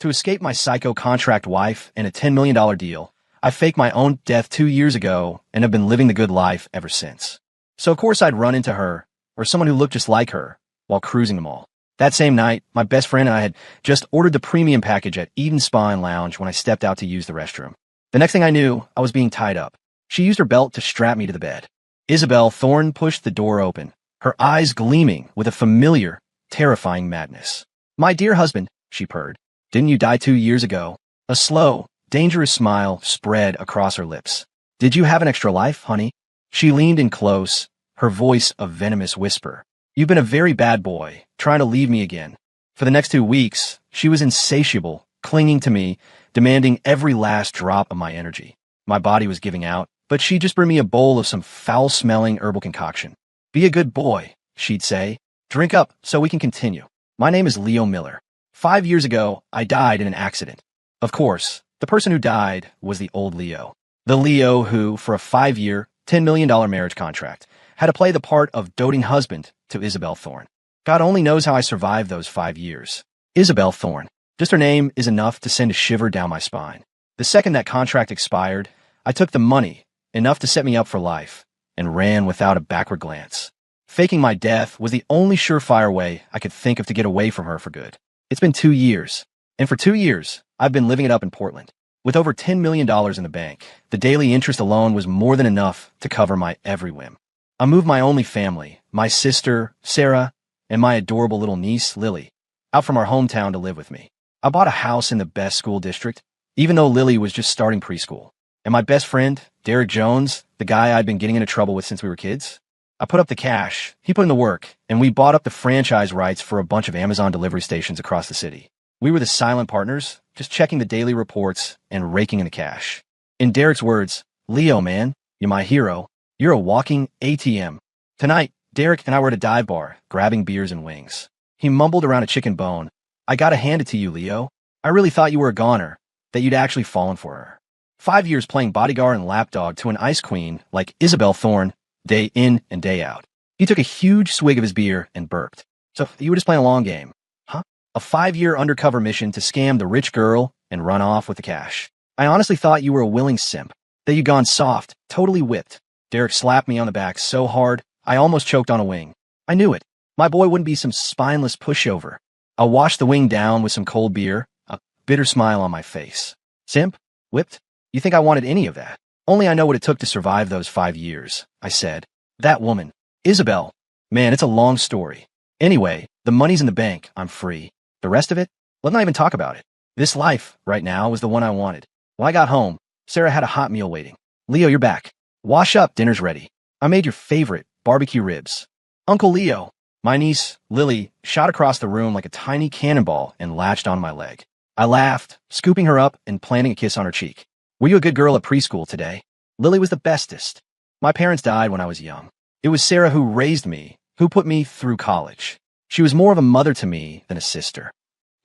To escape my psycho contract wife and a $10 million deal, I faked my own death 2 years ago and have been living the good life ever since. So of course I'd run into her, or someone who looked just like her, while cruising the mall. That same night, my best friend and I had just ordered the premium package at Eden Spa and Lounge when I stepped out to use the restroom. The next thing I knew, I was being tied up. She used her belt to strap me to the bed. Isabel Thorne pushed the door open, her eyes gleaming with a familiar, terrifying madness. "My dear husband," she purred, "didn't you die 2 years ago?" A slow, dangerous smile spread across her lips. "Did you have an extra life, honey?" She leaned in close, her voice a venomous whisper. "You've been a very bad boy, trying to leave me again." For the next 2 weeks, she was insatiable, clinging to me, demanding every last drop of my energy. My body was giving out, but she'd just bring me a bowl of some foul-smelling herbal concoction. "Be a good boy," she'd say. "Drink up so we can continue. My name is Leo Miller. 5 years ago, I died in an accident." Of course, the person who died was the old Leo. The Leo who, for a 5-year, $10 million marriage contract, had to play the part of doting husband to Isabel Thorne. God only knows how I survived those 5 years. Isabel Thorne. Just her name is enough to send a shiver down my spine. The second that contract expired, I took the money, enough to set me up for life, and ran without a backward glance. Faking my death was the only surefire way I could think of to get away from her for good. It's been 2 years, and for 2 years, I've been living it up in Portland. With over $10 million in the bank, the daily interest alone was more than enough to cover my every whim. I moved my only family, my sister, Sarah, and my adorable little niece, Lily, out from our hometown to live with me. I bought a house in the best school district, even though Lily was just starting preschool. And my best friend, Derek Jones, the guy I'd been getting into trouble with since we were kids, I put up the cash, he put in the work, and we bought up the franchise rights for a bunch of Amazon delivery stations across the city. We were the silent partners, just checking the daily reports and raking in the cash. In Derek's words, "Leo, man, you're my hero. You're a walking ATM." Tonight, Derek and I were at a dive bar, grabbing beers and wings. He mumbled around a chicken bone. "I gotta hand it to you, Leo. I really thought you were a goner, that you'd actually fallen for her. 5 years playing bodyguard and lapdog to an ice queen like Isabel Thorne, day in and day out." He took a huge swig of his beer and burped. "So you were just playing a long game, huh? A 5-year undercover mission to scam the rich girl and run off with the cash. I honestly thought you were a willing simp, that you'd gone soft, totally whipped." Derek slapped me on the back so hard, I almost choked on a wing. I knew it. My boy wouldn't be some spineless pushover. I washed the wing down with some cold beer, a bitter smile on my face. "Simp? Whipped? You think I wanted any of that? Only I know what it took to survive those 5 years," I said. "That woman, Isabel. Man, it's a long story. Anyway, the money's in the bank. I'm free. The rest of it? Let's not even talk about it. This life, right now, was the one I wanted. When I got home, Sarah had a hot meal waiting. 'Leo, you're back. Wash up, dinner's ready. I made your favorite barbecue ribs.' Uncle Leo." My niece, Lily, shot across the room like a tiny cannonball and latched on my leg. I laughed, scooping her up and planting a kiss on her cheek. "Were you a good girl at preschool today?" Lily was the bestest. "My parents died when I was young. It was Sarah who raised me, who put me through college. She was more of a mother to me than a sister.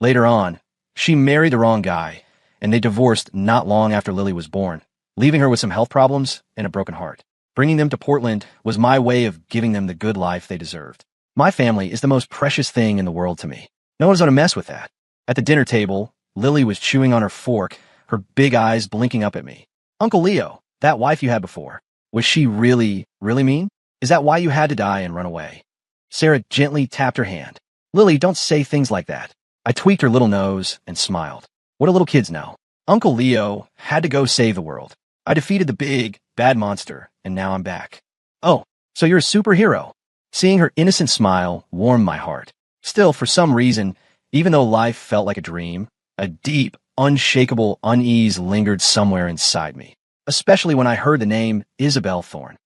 Later on, she married the wrong guy, and they divorced not long after Lily was born, leaving her with some health problems and a broken heart. Bringing them to Portland was my way of giving them the good life they deserved. My family is the most precious thing in the world to me. No one's going to mess with that." At the dinner table, Lily was chewing on her fork, her big eyes blinking up at me. "Uncle Leo, that wife you had before, was she really, really mean? Is that why you had to die and run away?" Sarah gently tapped her hand. "Lily, don't say things like that." I tweaked her little nose and smiled. What do little kids know? Uncle Leo had to go save the world. I defeated the big, bad monster, and now I'm back. "Oh, so you're a superhero." Seeing her innocent smile warmed my heart. Still, for some reason, even though life felt like a dream, a deep, unshakable unease lingered somewhere inside me, especially when I heard the name Isabel Thorne.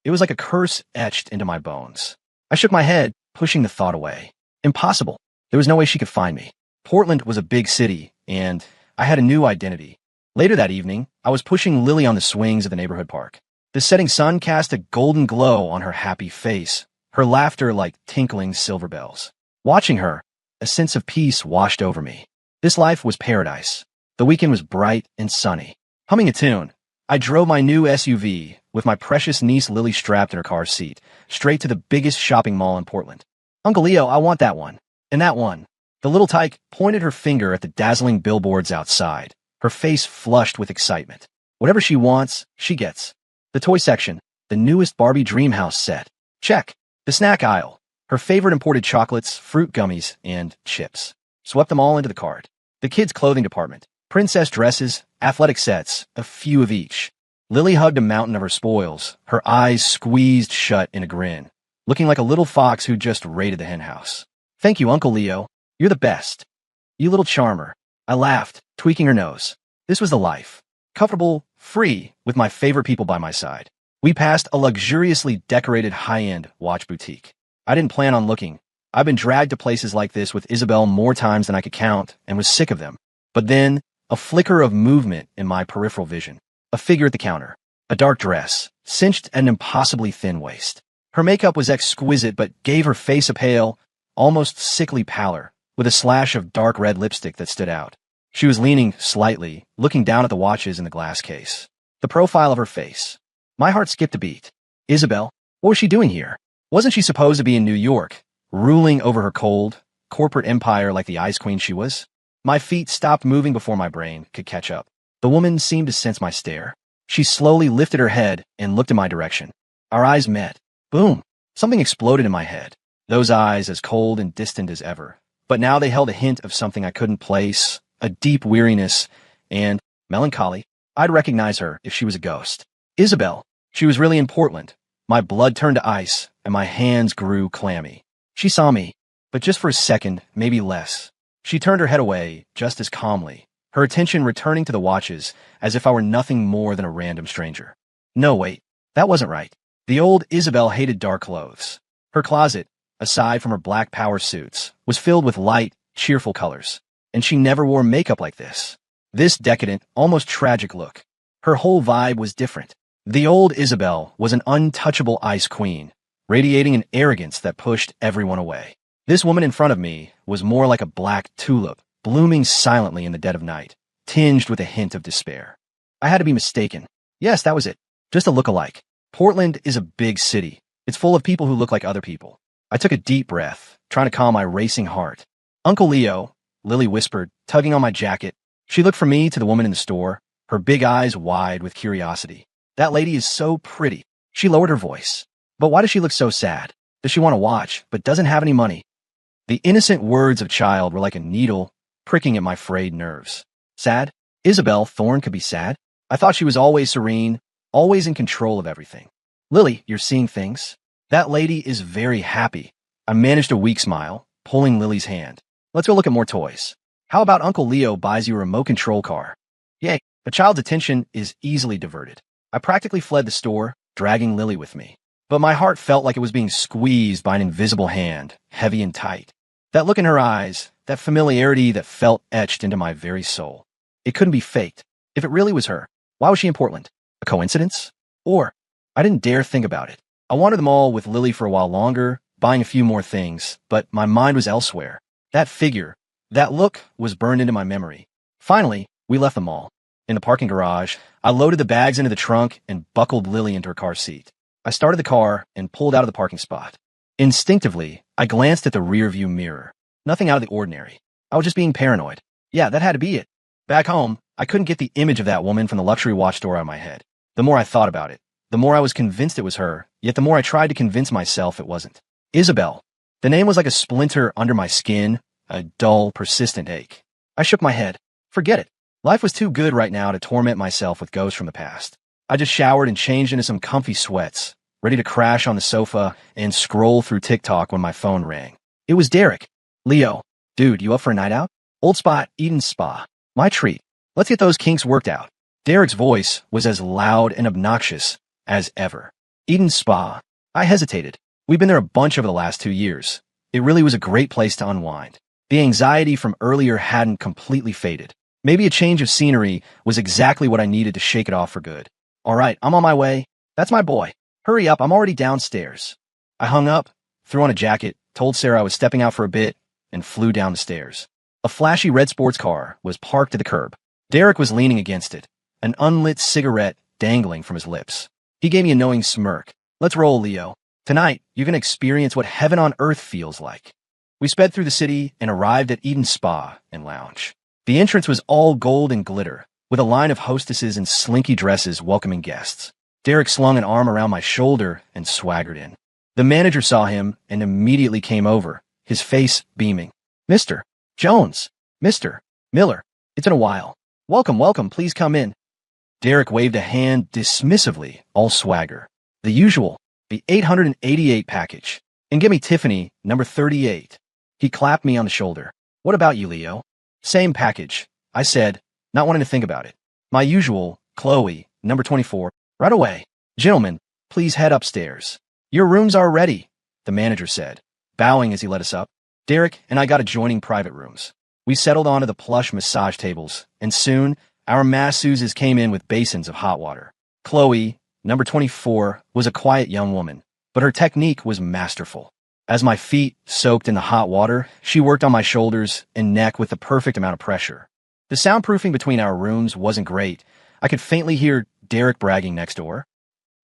It was like a curse etched into my bones. I shook my head, pushing the thought away. Impossible. There was no way she could find me. Portland was a big city, and I had a new identity. Later that evening, I was pushing Lily on the swings of the neighborhood park. The setting sun cast a golden glow on her happy face, her laughter like tinkling silver bells. Watching her, a sense of peace washed over me. This life was paradise. The weekend was bright and sunny. Humming a tune, I drove my new SUV, with my precious niece Lily strapped in her car seat, straight to the biggest shopping mall in Portland. "Uncle Leo, I want that one. And that one. The little tyke pointed her finger at the dazzling billboards outside, her face flushed with excitement. Whatever she wants, she gets. The toy section, the newest Barbie Dreamhouse set. Check. The snack aisle, her favorite imported chocolates, fruit gummies, and chips. Swept them all into the cart. The kids' clothing department, princess dresses, athletic sets, a few of each. Lily hugged a mountain of her spoils, her eyes squeezed shut in a grin, looking like a little fox who just raided the henhouse. Thank you, Uncle Leo. You're the best. You little charmer. I laughed, tweaking her nose. This was the life. Comfortable, free, with my favorite people by my side. We passed a luxuriously decorated high-end watch boutique. I didn't plan on looking. I've been dragged to places like this with Isabel more times than I could count and was sick of them. But then, a flicker of movement in my peripheral vision. A figure at the counter. A dark dress, cinched at an impossibly thin waist. Her makeup was exquisite but gave her face a pale, almost sickly pallor, with a slash of dark red lipstick that stood out. She was leaning slightly, looking down at the watches in the glass case. The profile of her face. My heart skipped a beat. Isabel? What was she doing here? Wasn't she supposed to be in New York, ruling over her cold, corporate empire like the ice queen she was? My feet stopped moving before my brain could catch up. The woman seemed to sense my stare. She slowly lifted her head and looked in my direction. Our eyes met. Boom! Something exploded in my head. Those eyes as cold and distant as ever. But now they held a hint of something I couldn't place, a deep weariness, and melancholy. I'd recognize her if she was a ghost. Isabel. She was really in Portland. My blood turned to ice, and my hands grew clammy. She saw me, but just for a second, maybe less. She turned her head away, just as calmly, her attention returning to the watches as if I were nothing more than a random stranger. No, wait, that wasn't right. The old Isabel hated dark clothes. Her closet, aside from her black power suits, was filled with light, cheerful colors, and she never wore makeup like this. This decadent, almost tragic look. Her whole vibe was different. The old Isabel was an untouchable ice queen, radiating an arrogance that pushed everyone away. This woman in front of me was more like a black tulip, blooming silently in the dead of night, tinged with a hint of despair. I had to be mistaken. Yes, that was it. Just a look-alike. Portland is a big city. It's full of people who look like other people. I took a deep breath, trying to calm my racing heart. Uncle Leo, Lily whispered, tugging on my jacket. She looked from me to the woman in the store, her big eyes wide with curiosity. That lady is so pretty. She lowered her voice. But why does she look so sad? Does she want to watch, but doesn't have any money? The innocent words of child were like a needle pricking at my frayed nerves. Sad? Isabel Thorne could be sad? I thought she was always serene, always in control of everything. Lily, you're seeing things? That lady is very happy. I managed a weak smile, pulling Lily's hand. Let's go look at more toys. How about Uncle Leo buys you a remote control car? Yay, a child's attention is easily diverted. I practically fled the store, dragging Lily with me. But my heart felt like it was being squeezed by an invisible hand, heavy and tight. That look in her eyes, that familiarity that felt etched into my very soul. It couldn't be faked. If it really was her, why was she in Portland? A coincidence? Or, I didn't dare think about it. I wanted them all with Lily for a while longer, buying a few more things, but my mind was elsewhere. That figure, that look was burned into my memory. Finally, we left the mall. In the parking garage, I loaded the bags into the trunk and buckled Lily into her car seat. I started the car and pulled out of the parking spot. Instinctively, I glanced at the rearview mirror. Nothing out of the ordinary. I was just being paranoid. Yeah, that had to be it. Back home, I couldn't get the image of that woman from the luxury watch store out of my head. The more I thought about it, the more I was convinced it was her, yet the more I tried to convince myself it wasn't. Isabel. The name was like a splinter under my skin, a dull, persistent ache. I shook my head. Forget it. Life was too good right now to torment myself with ghosts from the past. I just showered and changed into some comfy sweats, ready to crash on the sofa and scroll through TikTok when my phone rang. It was Derek. Leo. Dude, you up for a night out? Old spot, Eden Spa. My treat. Let's get those kinks worked out. Derek's voice was as loud and obnoxious as ever. Eden Spa. I hesitated. We've been there a bunch over the last 2 years. It really was a great place to unwind. The anxiety from earlier hadn't completely faded. Maybe a change of scenery was exactly what I needed to shake it off for good. All right, I'm on my way. That's my boy. Hurry up, I'm already downstairs. I hung up, threw on a jacket, told Sarah I was stepping out for a bit, and flew down the stairs. A flashy red sports car was parked at the curb. Derek was leaning against it, an unlit cigarette dangling from his lips. He gave me a knowing smirk. Let's roll, Leo. Tonight, you're going to experience what heaven on earth feels like. We sped through the city and arrived at Eden Spa and Lounge. The entrance was all gold and glitter, with a line of hostesses in slinky dresses welcoming guests. Derek slung an arm around my shoulder and swaggered in. The manager saw him and immediately came over, his face beaming. Mr. Jones, Mr. Miller, it's been a while. Welcome, welcome, please come in. Derek waved a hand dismissively, all swagger. The usual, the 888 package. And give me Tiffany, number 38. He clapped me on the shoulder. What about you, Leo? Same package, I said, not wanting to think about it. My usual, Chloe, number 24. Right away. Gentlemen, please head upstairs. Your rooms are ready, the manager said, bowing as he led us up. Derek and I got adjoining private rooms. We settled onto the plush massage tables, and soon our masseuses came in with basins of hot water. Chloe, number 24, was a quiet young woman, but her technique was masterful. As my feet soaked in the hot water, she worked on my shoulders and neck with the perfect amount of pressure. The soundproofing between our rooms wasn't great. I could faintly hear Derek bragging next door.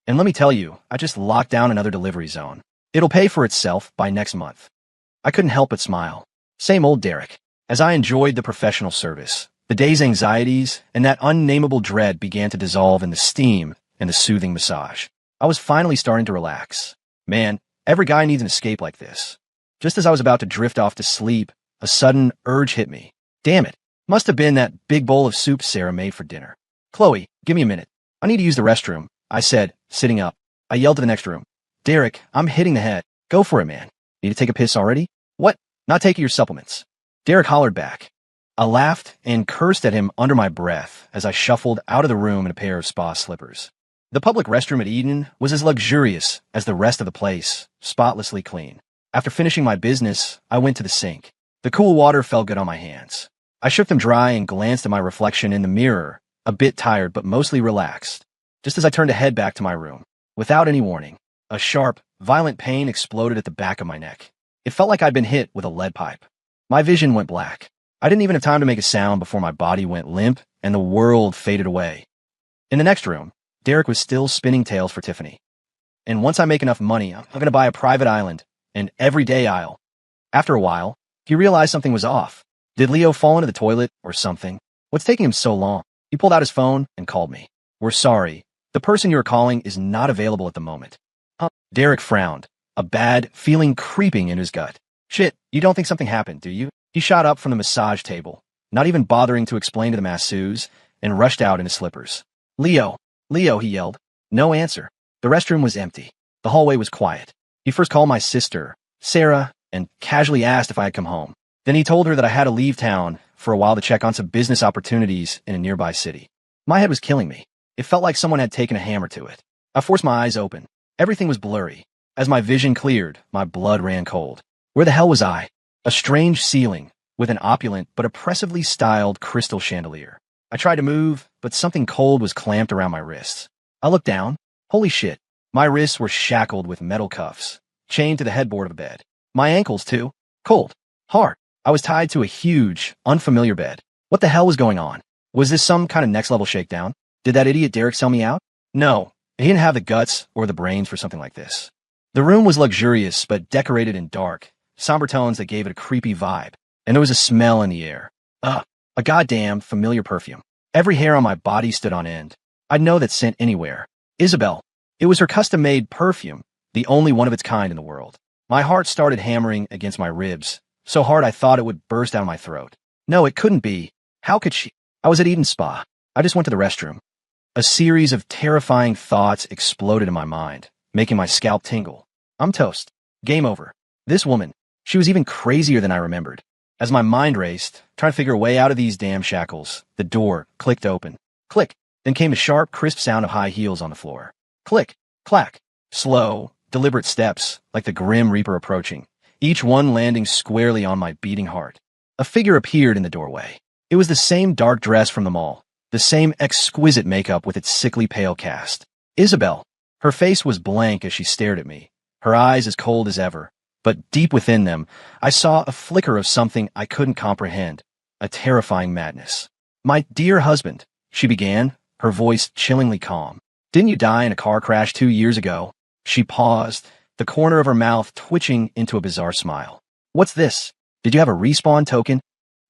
And let me tell you, I just locked down another delivery zone. It'll pay for itself by next month. I couldn't help but smile. Same old Derek. As I enjoyed the professional service, the day's anxieties and that unnameable dread began to dissolve in the steam and the soothing massage. I was finally starting to relax. Man, every guy needs an escape like this. Just as I was about to drift off to sleep, a sudden urge hit me. Damn it. Must have been that big bowl of soup Sarah made for dinner. Chloe, give me a minute. I need to use the restroom, I said, sitting up. I yelled to the next room. Derek, I'm hitting the head. Go for it, man. Need to take a piss already? What? Not taking your supplements. Derek hollered back. I laughed and cursed at him under my breath as I shuffled out of the room in a pair of spa slippers. The public restroom at Eden was as luxurious as the rest of the place, spotlessly clean. After finishing my business, I went to the sink. The cool water felt good on my hands. I shook them dry and glanced at my reflection in the mirror, a bit tired but mostly relaxed. Just as I turned to head back to my room, without any warning, a sharp, violent pain exploded at the back of my neck. It felt like I'd been hit with a lead pipe. My vision went black. I didn't even have time to make a sound before my body went limp and the world faded away. In the next room, Derek was still spinning tales for Tiffany. And once I make enough money, I'm going to buy a private island, an everyday isle. After a while, he realized something was off. Did Leo fall into the toilet or something? What's taking him so long? He pulled out his phone and called me. We're sorry. The person you're calling is not available at the moment. Derek frowned, a bad feeling creeping in his gut. Shit, you don't think something happened, do you? He shot up from the massage table, not even bothering to explain to the masseuse, and rushed out in his slippers. Leo, Leo, he yelled. No answer. The restroom was empty. The hallway was quiet. He first called my sister, Sarah, and casually asked if I had come home. Then he told her that I had to leave town for a while to check on some business opportunities in a nearby city. My head was killing me. It felt like someone had taken a hammer to it. I forced my eyes open. Everything was blurry. As my vision cleared, my blood ran cold. Where the hell was I? A strange ceiling, with an opulent but oppressively styled crystal chandelier. I tried to move, but something cold was clamped around my wrists. I looked down. Holy shit. My wrists were shackled with metal cuffs, chained to the headboard of a bed. My ankles, too. Cold. Hard. I was tied to a huge, unfamiliar bed. What the hell was going on? Was this some kind of next-level shakedown? Did that idiot Derek sell me out? No, he didn't have the guts or the brains for something like this. The room was luxurious, but decorated in dark, somber tones that gave it a creepy vibe, and there was a smell in the air. A goddamn familiar perfume. Every hair on my body stood on end. I'd know that scent anywhere. Isabel. It was her custom-made perfume, the only one of its kind in the world. My heart started hammering against my ribs, so hard I thought it would burst out of my throat. No, it couldn't be. How could she? I was at Eden Spa. I just went to the restroom. A series of terrifying thoughts exploded in my mind, making my scalp tingle. I'm toast. Game over. This woman, she was even crazier than I remembered. As my mind raced, trying to figure a way out of these damn shackles, the door clicked open. Click. Then came a sharp, crisp sound of high heels on the floor. Click. Clack. Slow, deliberate steps, like the Grim Reaper approaching, each one landing squarely on my beating heart. A figure appeared in the doorway. It was the same dark dress from the mall, the same exquisite makeup with its sickly pale cast. Isabel. Her face was blank as she stared at me, her eyes as cold as ever. But deep within them, I saw a flicker of something I couldn't comprehend, a terrifying madness. My dear husband, she began, her voice chillingly calm. Didn't you die in a car crash 2 years ago? She paused, the corner of her mouth twitching into a bizarre smile. What's this? Did you have a respawn token?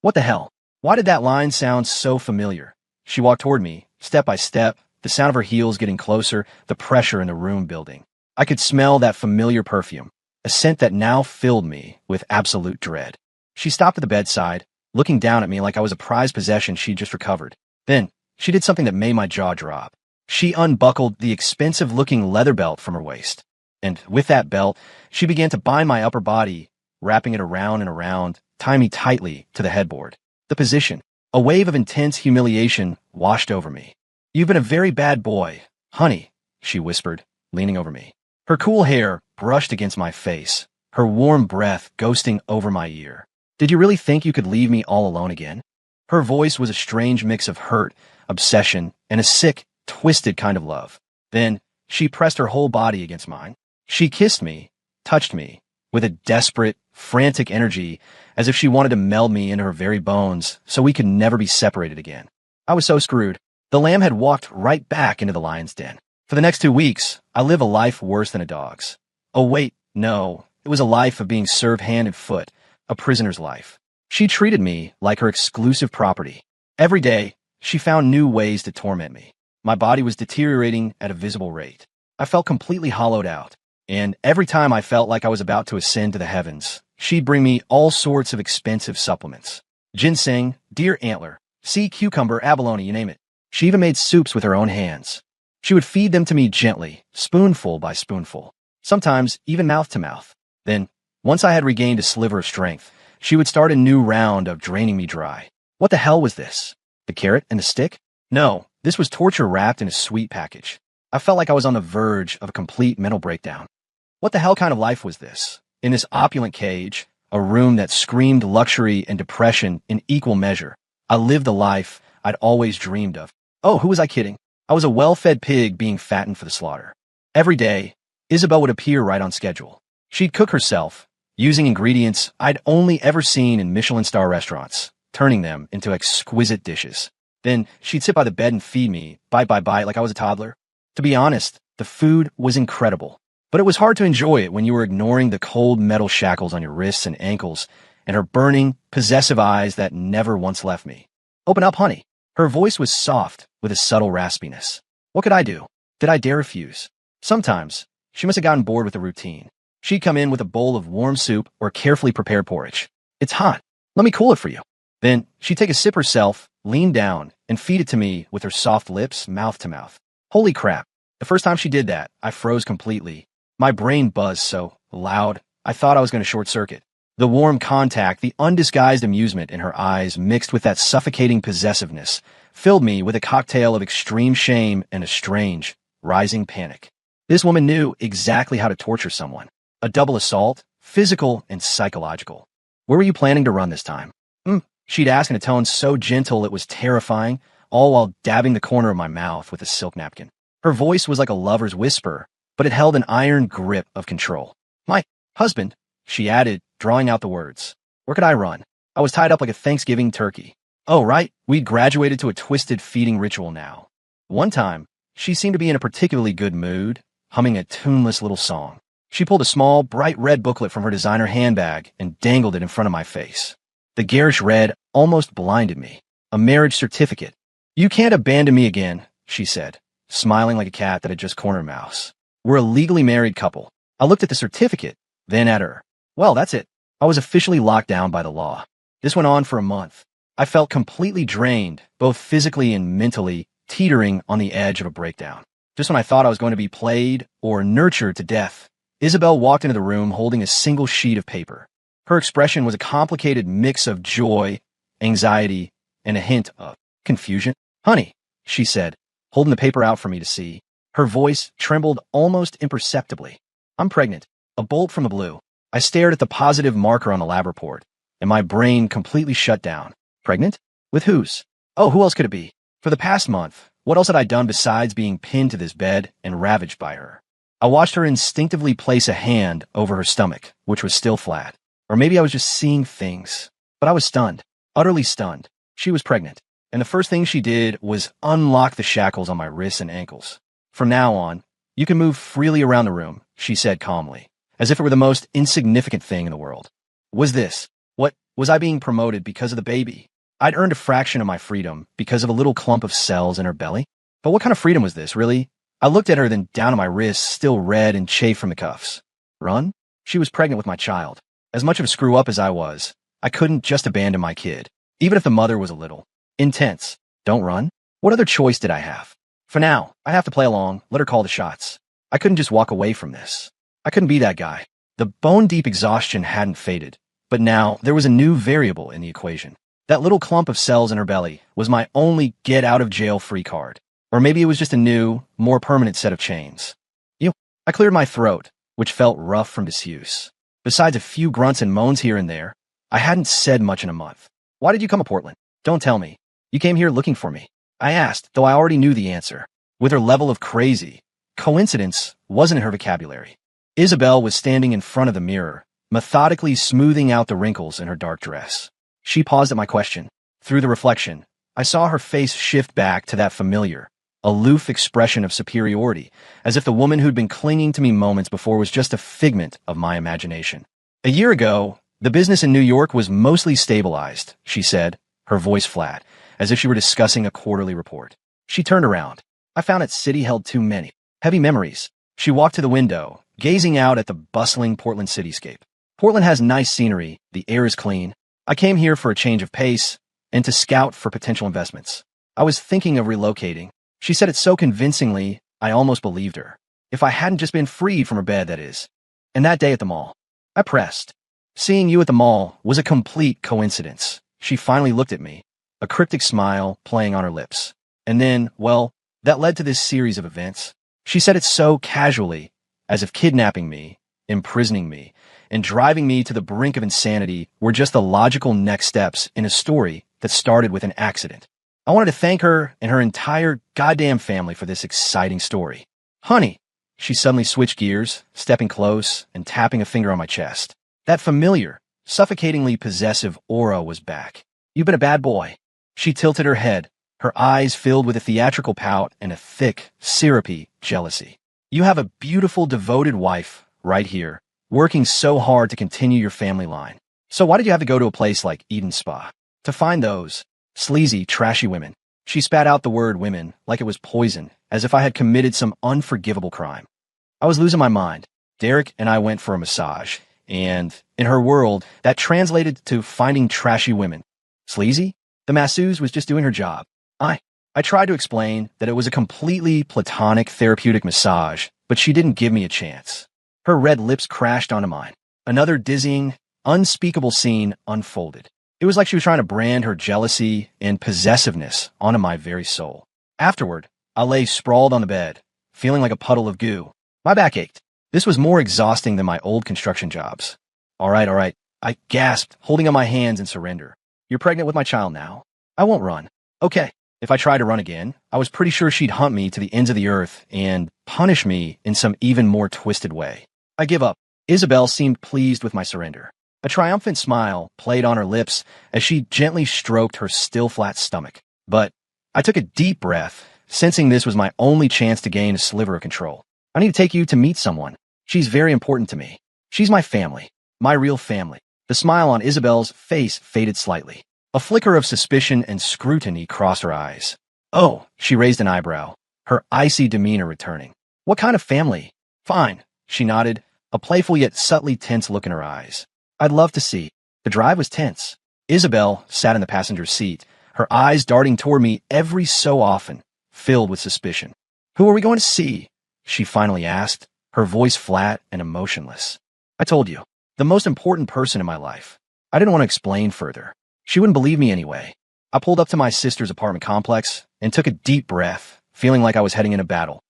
What the hell? Why did that line sound so familiar? She walked toward me, step by step, the sound of her heels getting closer, the pressure in the room building. I could smell that familiar perfume, a scent that now filled me with absolute dread. She stopped at the bedside, looking down at me like I was a prized possession she'd just recovered. Then, she did something that made my jaw drop. She unbuckled the expensive-looking leather belt from her waist. And with that belt, she began to bind my upper body, wrapping it around and around, tying me tightly to the headboard. The position. A wave of intense humiliation washed over me. "You've been a very bad boy, honey," she whispered, leaning over me. Her cool hair brushed against my face, her warm breath ghosting over my ear. "Did you really think you could leave me all alone again?" Her voice was a strange mix of hurt, obsession, and a sick, twisted kind of love. Then, she pressed her whole body against mine. She kissed me, touched me, with a desperate, frantic energy, as if she wanted to meld me into her very bones so we could never be separated again. I was so screwed. The lamb had walked right back into the lion's den. For the next 2 weeks, I live a life worse than a dog's. Oh wait, no, it was a life of being served hand and foot, a prisoner's life. She treated me like her exclusive property. Every day, she found new ways to torment me. My body was deteriorating at a visible rate. I felt completely hollowed out, and every time I felt like I was about to ascend to the heavens, she'd bring me all sorts of expensive supplements. Ginseng, deer antler, sea cucumber, abalone, you name it. She even made soups with her own hands. She would feed them to me gently, spoonful by spoonful, sometimes even mouth to mouth. Then, once I had regained a sliver of strength, she would start a new round of draining me dry. What the hell was this? The carrot and the stick? No, this was torture wrapped in a sweet package. I felt like I was on the verge of a complete mental breakdown. What the hell kind of life was this? In this opulent cage, a room that screamed luxury and depression in equal measure, I lived the life I'd always dreamed of. Oh, who was I kidding? I was a well-fed pig being fattened for the slaughter. Every day, Isabel would appear right on schedule. She'd cook herself, using ingredients I'd only ever seen in Michelin star restaurants, turning them into exquisite dishes. Then she'd sit by the bed and feed me, bite by bite, like I was a toddler. To be honest, the food was incredible, but it was hard to enjoy it when you were ignoring the cold metal shackles on your wrists and ankles and her burning, possessive eyes that never once left me. "Open up, honey." Her voice was soft with a subtle raspiness. What could I do? Did I dare refuse? Sometimes, she must have gotten bored with the routine. She'd come in with a bowl of warm soup or carefully prepared porridge. "It's hot. Let me cool it for you." Then, she'd take a sip herself, lean down, and feed it to me with her soft lips, mouth to mouth. Holy crap. The first time she did that, I froze completely. My brain buzzed so loud, I thought I was going to short circuit. The warm contact, the undisguised amusement in her eyes mixed with that suffocating possessiveness filled me with a cocktail of extreme shame and a strange, rising panic. This woman knew exactly how to torture someone. A double assault, physical and psychological. "Where were you planning to run this time?" She'd ask in a tone so gentle it was terrifying, all while dabbing the corner of my mouth with a silk napkin. Her voice was like a lover's whisper, but it held an iron grip of control. "My husband," she added, drawing out the words. Where could I run? I was tied up like a Thanksgiving turkey. Oh, right, we'd graduated to a twisted feeding ritual now. One time, she seemed to be in a particularly good mood, humming a tuneless little song. She pulled a small, bright red booklet from her designer handbag and dangled it in front of my face. The garish red almost blinded me. A marriage certificate. "You can't abandon me again," she said, smiling like a cat that had just cornered a mouse. "We're a legally married couple." I looked at the certificate, then at her. Well, that's it. I was officially locked down by the law. This went on for a month. I felt completely drained, both physically and mentally, teetering on the edge of a breakdown. Just when I thought I was going to be played or nurtured to death, Isabel walked into the room holding a single sheet of paper. Her expression was a complicated mix of joy, anxiety, and a hint of confusion. "Honey," she said, holding the paper out for me to see. Her voice trembled almost imperceptibly. "I'm pregnant." A bolt from the blue. I stared at the positive marker on the lab report, and my brain completely shut down. Pregnant? With whose? Oh, who else could it be? For the past month, what else had I done besides being pinned to this bed and ravaged by her? I watched her instinctively place a hand over her stomach, which was still flat. Or maybe I was just seeing things. But I was stunned, utterly stunned. She was pregnant, and the first thing she did was unlock the shackles on my wrists and ankles. "From now on, you can move freely around the room," she said calmly, as if it were the most insignificant thing in the world. was this? What, was I being promoted because of the baby? I'd earned a fraction of my freedom because of a little clump of cells in her belly. But what kind of freedom was this, really? I looked at her, then down at my wrists, still red and chafed from the cuffs. Run? She was pregnant with my child. As much of a screw-up as I was, I couldn't just abandon my kid, even if the mother was a little intense. Don't run? What other choice did I have? For now, I have to play along, let her call the shots. I couldn't just walk away from this. I couldn't be that guy. The bone-deep exhaustion hadn't faded, but now there was a new variable in the equation. That little clump of cells in her belly was my only get-out-of-jail-free card. Or maybe it was just a new, more permanent set of chains. I cleared my throat, which felt rough from disuse. Besides a few grunts and moans here and there, I hadn't said much in a month. Why did you come to Portland? Don't tell me. You came here looking for me. I asked, though I already knew the answer. With her level of crazy, coincidence wasn't in her vocabulary. Isabel was standing in front of the mirror, methodically smoothing out the wrinkles in her dark dress. She paused at my question. Through the reflection, I saw her face shift back to that familiar, aloof expression of superiority, as if the woman who'd been clinging to me moments before was just a figment of my imagination. A year ago, the business in New York was mostly stabilized, she said, her voice flat, as if she were discussing a quarterly report. She turned around. I found that city held too many heavy memories. She walked to the window, gazing out at the bustling Portland cityscape. Portland has nice scenery, the air is clean. I came here for a change of pace and to scout for potential investments. I was thinking of relocating. She said it so convincingly, I almost believed her. If I hadn't just been freed from her bed, that is. And that day at the mall, I pressed. Seeing you at the mall was a complete coincidence. She finally looked at me, a cryptic smile playing on her lips. And then, well, that led to this series of events. She said it so casually, as if kidnapping me, imprisoning me, and driving me to the brink of insanity were just the logical next steps in a story that started with an accident. I wanted to thank her and her entire goddamn family for this exciting story. Honey, she suddenly switched gears, stepping close and tapping a finger on my chest. That familiar, suffocatingly possessive aura was back. You've been a bad boy. She tilted her head, her eyes filled with a theatrical pout and a thick, syrupy jealousy. You have a beautiful, devoted wife right here, working so hard to continue your family line. So why did you have to go to a place like Eden Spa? To find those sleazy, trashy women. She spat out the word women like it was poison, as if I had committed some unforgivable crime. I was losing my mind. Derek and I went for a massage, and, in her world, that translated to finding trashy women. Sleazy? The masseuse was just doing her job. I tried to explain that it was a completely platonic therapeutic massage, but she didn't give me a chance. Her red lips crashed onto mine. Another dizzying, unspeakable scene unfolded. It was like she was trying to brand her jealousy and possessiveness onto my very soul. Afterward, I lay sprawled on the bed, feeling like a puddle of goo. My back ached. This was more exhausting than my old construction jobs. All right, I gasped, holding up my hands in surrender. You're pregnant with my child now. I won't run. Okay. If I tried to run again, I was pretty sure she'd hunt me to the ends of the earth and punish me in some even more twisted way. I give up. Isabel seemed pleased with my surrender. A triumphant smile played on her lips as she gently stroked her still flat stomach. But I took a deep breath, sensing this was my only chance to gain a sliver of control. I need to take you to meet someone. She's very important to me. She's my family. My real family. The smile on Isabel's face faded slightly. A flicker of suspicion and scrutiny crossed her eyes. Oh, she raised an eyebrow, her icy demeanor returning. What kind of family? Fine, she nodded, a playful yet subtly tense look in her eyes. I'd love to see. The drive was tense. Isabel sat in the passenger seat, her eyes darting toward me every so often, filled with suspicion. Who are we going to see? She finally asked, her voice flat and emotionless. I told you, the most important person in my life. I didn't want to explain further. She wouldn't believe me anyway. I pulled up to my sister's apartment complex and took a deep breath, feeling like I was heading into battle.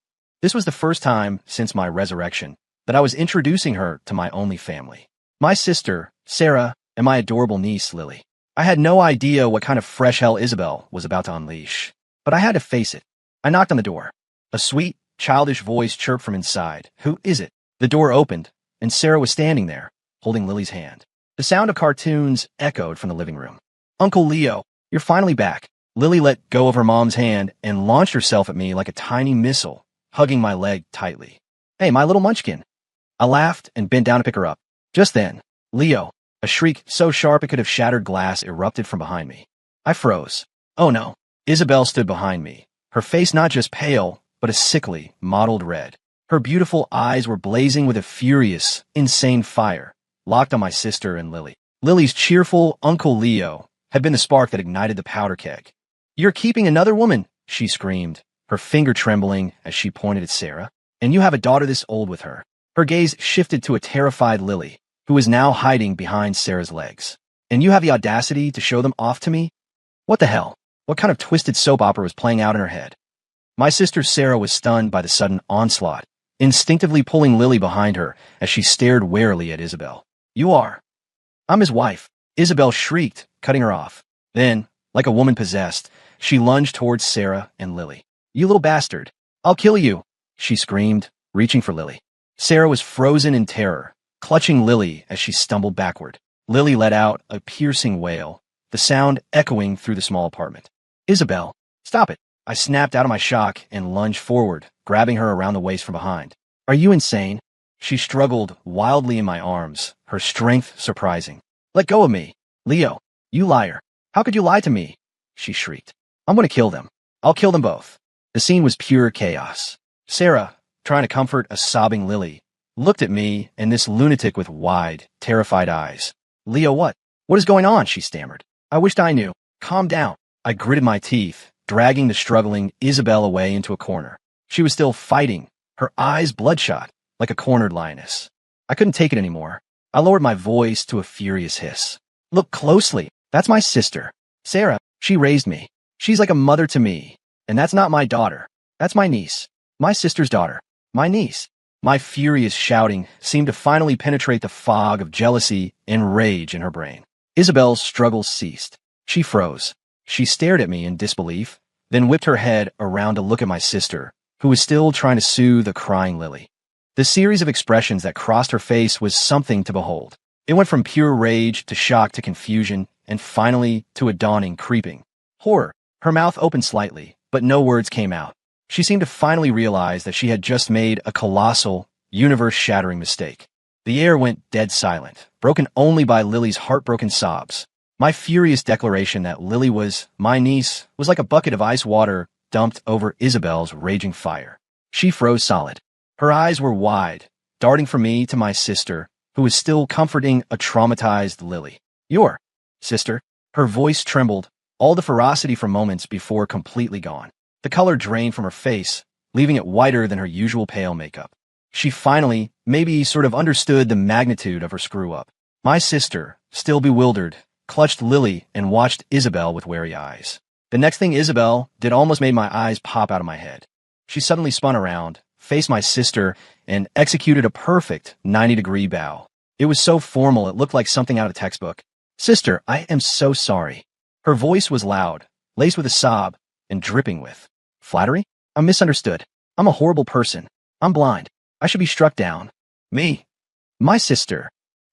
This was the first time since my resurrection that I was introducing her to my only family. My sister, Sarah, and my adorable niece, Lily. I had no idea what kind of fresh hell Isabel was about to unleash, but I had to face it. I knocked on the door. A sweet, childish voice chirped from inside. Who is it? The door opened, and Sarah was standing there, holding Lily's hand. The sound of cartoons echoed from the living room. Uncle Leo, you're finally back. Lily let go of her mom's hand and launched herself at me like a tiny missile, hugging my leg tightly. Hey, my little munchkin. I laughed and bent down to pick her up. Just then, Leo, A shriek so sharp it could have shattered glass erupted from behind me. I froze. Oh no. Isabel stood behind me, her face not just pale, but a sickly, mottled red. Her beautiful eyes were blazing with a furious, insane fire, locked on my sister and Lily. Lily's cheerful Uncle Leo had been the spark that ignited the powder keg. "You're keeping another woman," she screamed, her finger trembling as she pointed at Sarah. "And you have a daughter this old with her." Her gaze shifted to a terrified Lily, who was now hiding behind Sarah's legs. "And you have the audacity to show them off to me? What the hell? What kind of twisted soap opera was playing out in her head?" My sister Sarah was stunned by the sudden onslaught, instinctively pulling Lily behind her as she stared warily at Isabel. "You are. I'm his wife," Isabel shrieked, cutting her off. Then, like a woman possessed, she lunged towards Sarah and Lily. "You little bastard. I'll kill you," she screamed, reaching for Lily. Sarah was frozen in terror, clutching Lily as she stumbled backward. Lily let out a piercing wail, the sound echoing through the small apartment. "Isabel, stop it." I snapped out of my shock and lunged forward, grabbing her around the waist from behind. "Are you insane?" She struggled wildly in my arms, her strength surprising. "Let go of me. Leo, you liar. How could you lie to me?" she shrieked. "I'm going to kill them. I'll kill them both." The scene was pure chaos. Sarah, trying to comfort a sobbing Lily, looked at me and this lunatic with wide, terrified eyes. "Leo, what? What is going on?" she stammered. "I wished I knew. Calm down." I gritted my teeth, dragging the struggling Isabel away into a corner. She was still fighting, her eyes bloodshot, like a cornered lioness. I couldn't take it anymore. I lowered my voice to a furious hiss. "Look closely. That's my sister. Sarah, she raised me. She's like a mother to me. And that's not my daughter. That's my niece. My sister's daughter. My niece." My furious shouting seemed to finally penetrate the fog of jealousy and rage in her brain. Isabel's struggles ceased. She froze. She stared at me in disbelief, then whipped her head around to look at my sister, who was still trying to soothe the crying Lily. The series of expressions that crossed her face was something to behold. It went from pure rage to shock to confusion, and finally to a dawning creeping horror. Her mouth opened slightly, but no words came out. She seemed to finally realize that she had just made a colossal, universe-shattering mistake. The air went dead silent, broken only by Lily's heartbroken sobs. My furious declaration that Lily was my niece was like a bucket of ice water dumped over Isabel's raging fire. She froze solid. Her eyes were wide, darting from me to my sister, who was still comforting a traumatized Lily. "Your sister?" Her voice trembled, all the ferocity from moments before completely gone. The color drained from her face, leaving it whiter than her usual pale makeup. She finally, maybe sort of understood the magnitude of her screw-up. My sister, still bewildered, clutched Lily and watched Isabel with wary eyes. The next thing Isabel did almost made my eyes pop out of my head. She suddenly spun around, faced my sister, and executed a perfect 90-degree bow. It was so formal it looked like something out of a textbook. "Sister, I am so sorry." Her voice was loud, laced with a sob, and dripping with flattery. "I'm misunderstood. I'm a horrible person. I'm blind. I should be struck down." "Me? My sister?"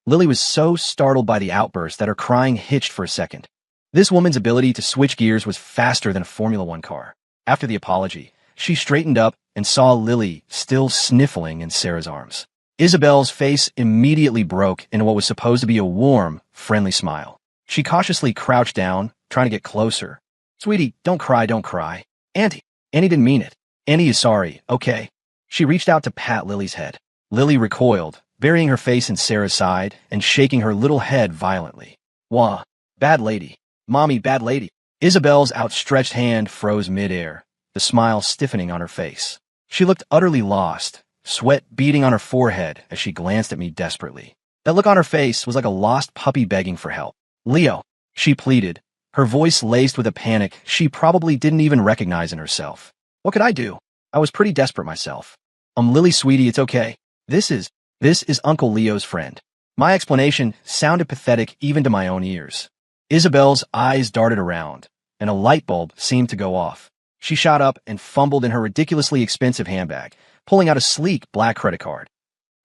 Lily was so startled by the outburst that her crying hitched for a second. This woman's ability to switch gears was faster than a Formula One car. After the apology, she straightened up and saw Lily still sniffling in Sarah's arms. Isabel's face immediately broke into what was supposed to be a warm, friendly smile. She cautiously crouched down, trying to get closer. "Sweetie, don't cry, don't cry. Auntie didn't mean it. Auntie is sorry, okay?" She reached out to pat Lily's head. Lily recoiled, burying her face in Sarah's side and shaking her little head violently. "Wah, bad lady. Mommy, bad lady." Isabel's outstretched hand froze midair, the smile stiffening on her face. She looked utterly lost, sweat beading on her forehead as she glanced at me desperately. That look on her face was like a lost puppy begging for help. "Leo," she pleaded, her voice laced with a panic she probably didn't even recognize in herself. "What could I do? I was pretty desperate myself." Lily, sweetie, it's okay. This is Uncle Leo's friend." My explanation sounded pathetic even to my own ears. Isabel's eyes darted around, and a light bulb seemed to go off. She shot up and fumbled in her ridiculously expensive handbag, pulling out a sleek black credit card.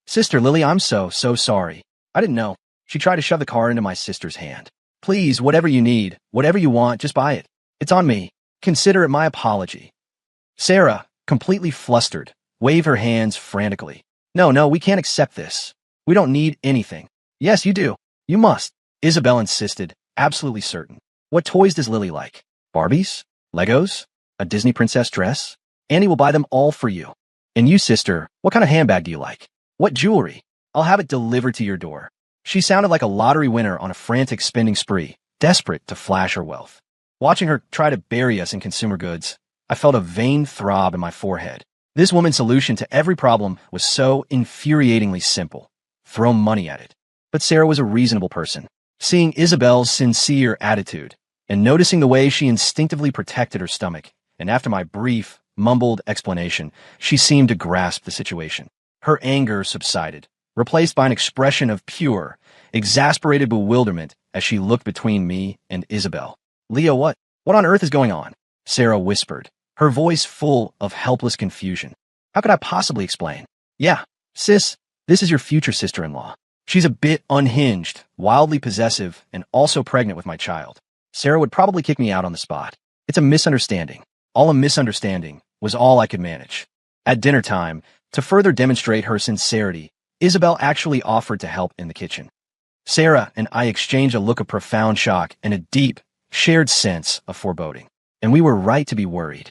"Sister Lily, I'm so sorry. I didn't know." She tried to shove the card into my sister's hand. "Please, whatever you need, whatever you want, just buy it. It's on me. Consider it my apology." Sarah, completely flustered, waved her hands frantically. No, we can't accept this. We don't need anything." "Yes, you do. You must. Isabel insisted, absolutely certain. What toys does Lily like? Barbies? Legos? A Disney princess dress? Annie will buy them all for you. And you, sister, what kind of handbag do you like? What jewelry? I'll have it delivered to your door. She sounded like a lottery winner on a frantic spending spree, desperate to flash her wealth. Watching her try to bury us in consumer goods, I felt a vain throb in my forehead. This woman's solution to every problem was so infuriatingly simple. Throw money at it. But Sarah was a reasonable person. Seeing Isabel's sincere attitude, and noticing the way she instinctively protected her stomach, and after my brief, mumbled explanation, she seemed to grasp the situation. Her anger subsided, replaced by an expression of pure, exasperated bewilderment as she looked between me and Isabel. Leo, what on earth is going on? Sarah whispered, her voice full of helpless confusion. How could I possibly explain? Yeah, sis, this is your future sister-in-law. She's a bit unhinged, wildly possessive, and also pregnant with my child. Sarah would probably kick me out on the spot. It's a misunderstanding. All a misunderstanding was all I could manage. At dinner time, to further demonstrate her sincerity, Isabel actually offered to help in the kitchen. Sarah and I exchanged a look of profound shock and a deep, shared sense of foreboding. And we were right to be worried.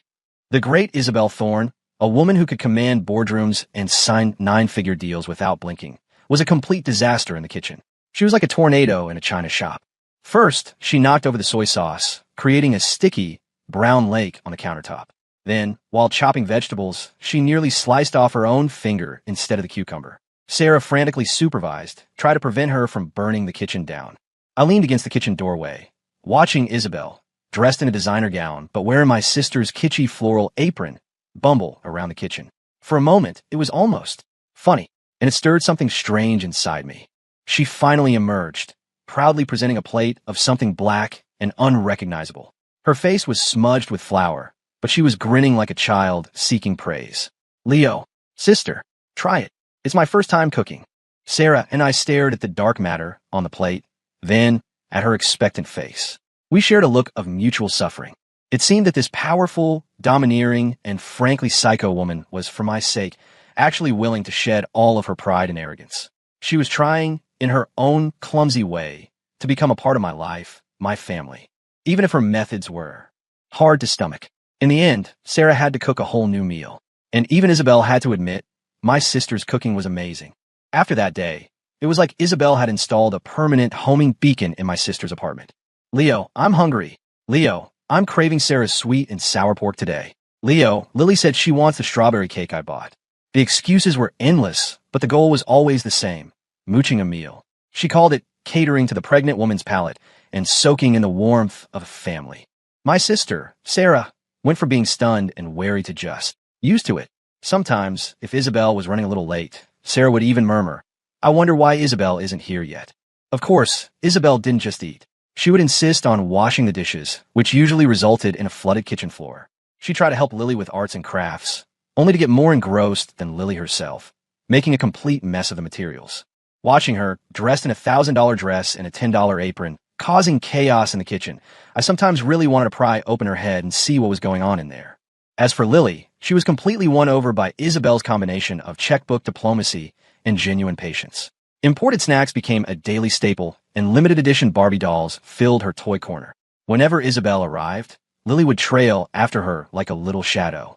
The great Isabel Thorne, a woman who could command boardrooms and sign nine-figure deals without blinking, was a complete disaster in the kitchen. She was like a tornado in a china shop. First, she knocked over the soy sauce, creating a sticky, brown lake on the countertop. Then, while chopping vegetables, she nearly sliced off her own finger instead of the cucumber. Sarah frantically supervised, tried to prevent her from burning the kitchen down. I leaned against the kitchen doorway, watching Isabel, dressed in a designer gown but wearing my sister's kitschy floral apron, bumble around the kitchen. For a moment, it was almost funny, and it stirred something strange inside me. She finally emerged, proudly presenting a plate of something black and unrecognizable. Her face was smudged with flour, but she was grinning like a child seeking praise. Leo, sister, try it. It's my first time cooking. Sarah and I stared at the dark matter on the plate, then at her expectant face. We shared a look of mutual suffering. It seemed that this powerful, domineering, and frankly psycho woman was, for my sake, actually willing to shed all of her pride and arrogance. She was trying, in her own clumsy way, to become a part of my life, my family, even if her methods were hard to stomach. In the end, Sarah had to cook a whole new meal, and even Isabel had to admit, my sister's cooking was amazing. After that day, it was like Isabel had installed a permanent homing beacon in my sister's apartment. Leo, I'm hungry. Leo, I'm craving Sarah's sweet and sour pork today. Leo, Lily said she wants the strawberry cake I bought. The excuses were endless, but the goal was always the same, mooching a meal. She called it catering to the pregnant woman's palate and soaking in the warmth of a family. My sister, Sarah, went from being stunned and wary to just used to it. Sometimes, if Isabel was running a little late, Sarah would even murmur, I wonder why Isabel isn't here yet. Of course, Isabel didn't just eat. She would insist on washing the dishes, which usually resulted in a flooded kitchen floor. She tried to help Lily with arts and crafts, only to get more engrossed than Lily herself, making a complete mess of the materials. Watching her, dressed in a $1,000 dress and a $10 apron, causing chaos in the kitchen, I sometimes really wanted to pry open her head and see what was going on in there. As for Lily, she was completely won over by Isabel's combination of checkbook diplomacy and genuine patience. Imported snacks became a daily staple, and limited edition Barbie dolls filled her toy corner. Whenever Isabel arrived, Lily would trail after her like a little shadow.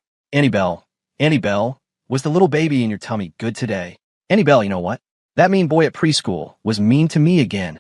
Annabelle, was the little baby in your tummy good today? Annabelle, you know what? That mean boy at preschool was mean to me again.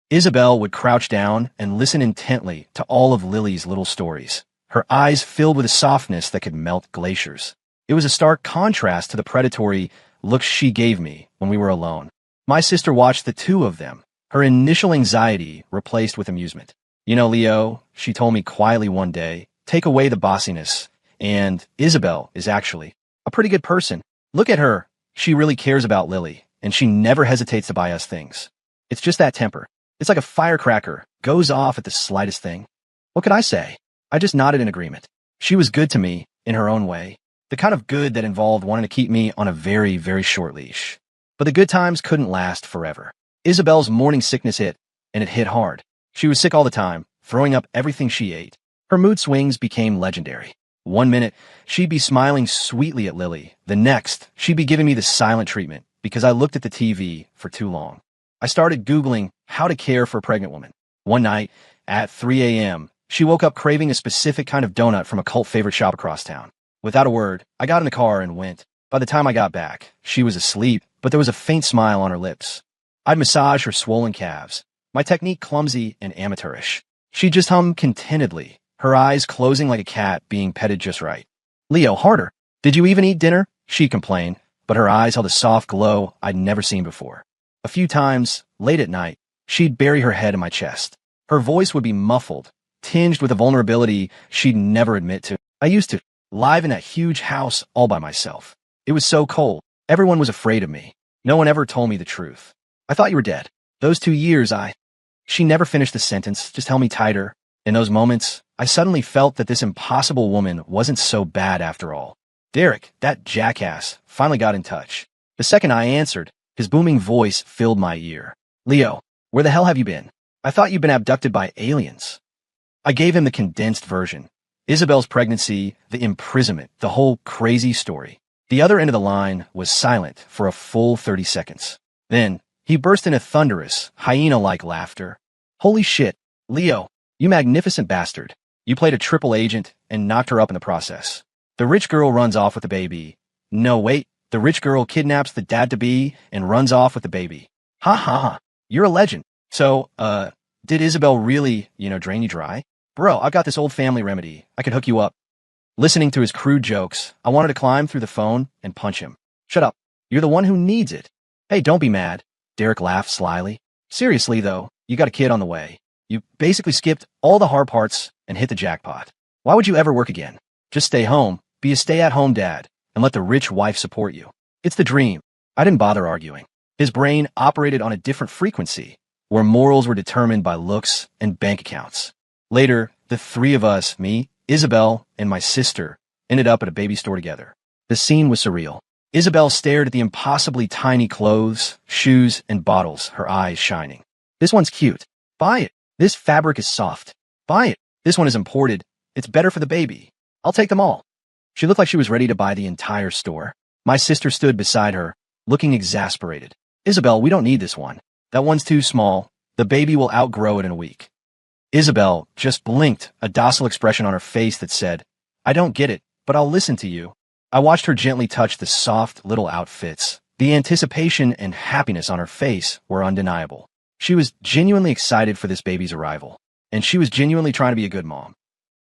Isabel would crouch down and listen intently to all of Lily's little stories, her eyes filled with a softness that could melt glaciers. It was a stark contrast to the predatory looks she gave me when we were alone. My sister watched the two of them, her initial anxiety replaced with amusement. You know, Leo, she told me quietly one day, take away the bossiness, and Isabel is actually a pretty good person. Look at her. She really cares about Lily, and she never hesitates to buy us things. It's just that temper. It's like a firecracker, goes off at the slightest thing. What could I say? I just nodded in agreement. She was good to me, in her own way, the kind of good that involved wanting to keep me on a very, very short leash. But the good times couldn't last forever. Isabel's morning sickness hit, and it hit hard. She was sick all the time, throwing up everything she ate. Her mood swings became legendary. One minute, she'd be smiling sweetly at Lily. The next, she'd be giving me the silent treatment because I looked at the TV for too long. I started Googling how to care for a pregnant woman. One night, at 3 a.m., she woke up craving a specific kind of donut from a cult favorite shop across town. Without a word, I got in the car and went. By the time I got back, she was asleep, but there was a faint smile on her lips. I'd massage her swollen calves, my technique clumsy and amateurish. She just hummed contentedly, her eyes closing like a cat being petted just right. Leo, harder. Did you even eat dinner? She complained, but her eyes held a soft glow I'd never seen before. A few times, late at night, she'd bury her head in my chest. Her voice would be muffled, tinged with a vulnerability she'd never admit to. I used to live in that huge house all by myself. It was so cold. Everyone was afraid of me. No one ever told me the truth. I thought you were dead. Those 2 years, She never finished the sentence, just held me tighter. In those moments, I suddenly felt that this impossible woman wasn't so bad after all. Derek, that jackass, finally got in touch. The second I answered, his booming voice filled my ear. Leo, where the hell have you been? I thought you'd been abducted by aliens. I gave him the condensed version. Isabel's pregnancy, the imprisonment, the whole crazy story. The other end of the line was silent for a full 30 seconds. Then, he burst into thunderous, hyena-like laughter. Holy shit, Leo, you magnificent bastard. You played a triple agent and knocked her up in the process. The rich girl runs off with the baby. No, wait, the rich girl kidnaps the dad-to-be and runs off with the baby. Ha ha ha, you're a legend. So, did Isabel really, drain you dry? Bro, I've got this old family remedy. I could hook you up. Listening to his crude jokes, I wanted to climb through the phone and punch him. Shut up. You're the one who needs it. Hey, don't be mad. Derek laughed slyly. Seriously, though, you got a kid on the way. You basically skipped all the hard parts and hit the jackpot. Why would you ever work again? Just stay home, be a stay-at-home dad, and let the rich wife support you. It's the dream. I didn't bother arguing. His brain operated on a different frequency, where morals were determined by looks and bank accounts. Later, the three of us, me, Isabel, and my sister, ended up at a baby store together. The scene was surreal. Isabel stared at the impossibly tiny clothes, shoes, and bottles, her eyes shining. This one's cute. Buy it. This fabric is soft. Buy it. This one is imported. It's better for the baby. I'll take them all. She looked like she was ready to buy the entire store. My sister stood beside her, looking exasperated. Isabel, we don't need this one. That one's too small. The baby will outgrow it in a week. Isabel just blinked, a docile expression on her face that said, I don't get it, but I'll listen to you. I watched her gently touch the soft little outfits. The anticipation and happiness on her face were undeniable. She was genuinely excited for this baby's arrival, and she was genuinely trying to be a good mom.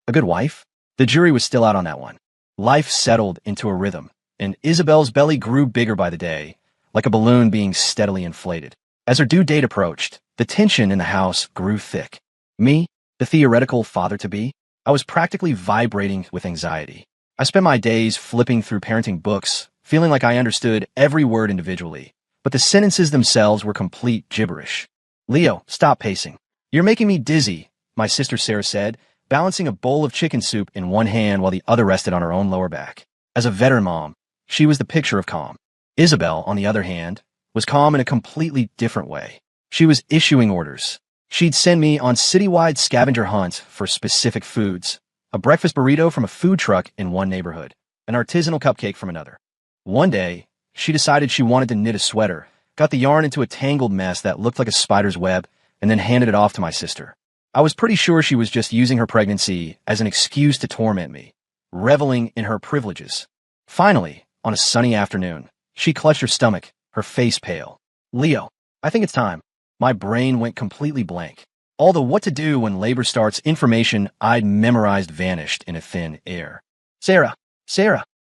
A good wife? The jury was still out on that one. Life settled into a rhythm, and Isabel's belly grew bigger by the day, like a balloon being steadily inflated. As her due date approached, the tension in the house grew thick. Me, the theoretical father-to-be, I was practically vibrating with anxiety. I spent my days flipping through parenting books, feeling like I understood every word individually, but the sentences themselves were complete gibberish. Leo, stop pacing. You're making me dizzy, my sister Sarah said, balancing a bowl of chicken soup in one hand while the other rested on her own lower back. As a veteran mom, she was the picture of calm. Isabel, on the other hand, was calm in a completely different way. She was issuing orders. She'd send me on citywide scavenger hunts for specific foods, a breakfast burrito from a food truck in one neighborhood, an artisanal cupcake from another. One day, she decided she wanted to knit a sweater, got the yarn into a tangled mess that looked like a spider's web, and then handed it off to my sister. I was pretty sure she was just using her pregnancy as an excuse to torment me, reveling in her privileges. Finally, on a sunny afternoon, she clutched her stomach, her face pale. Leo, I think it's time. My brain went completely blank. All the what to do when labor starts information I'd memorized vanished in a thin air. Sarah,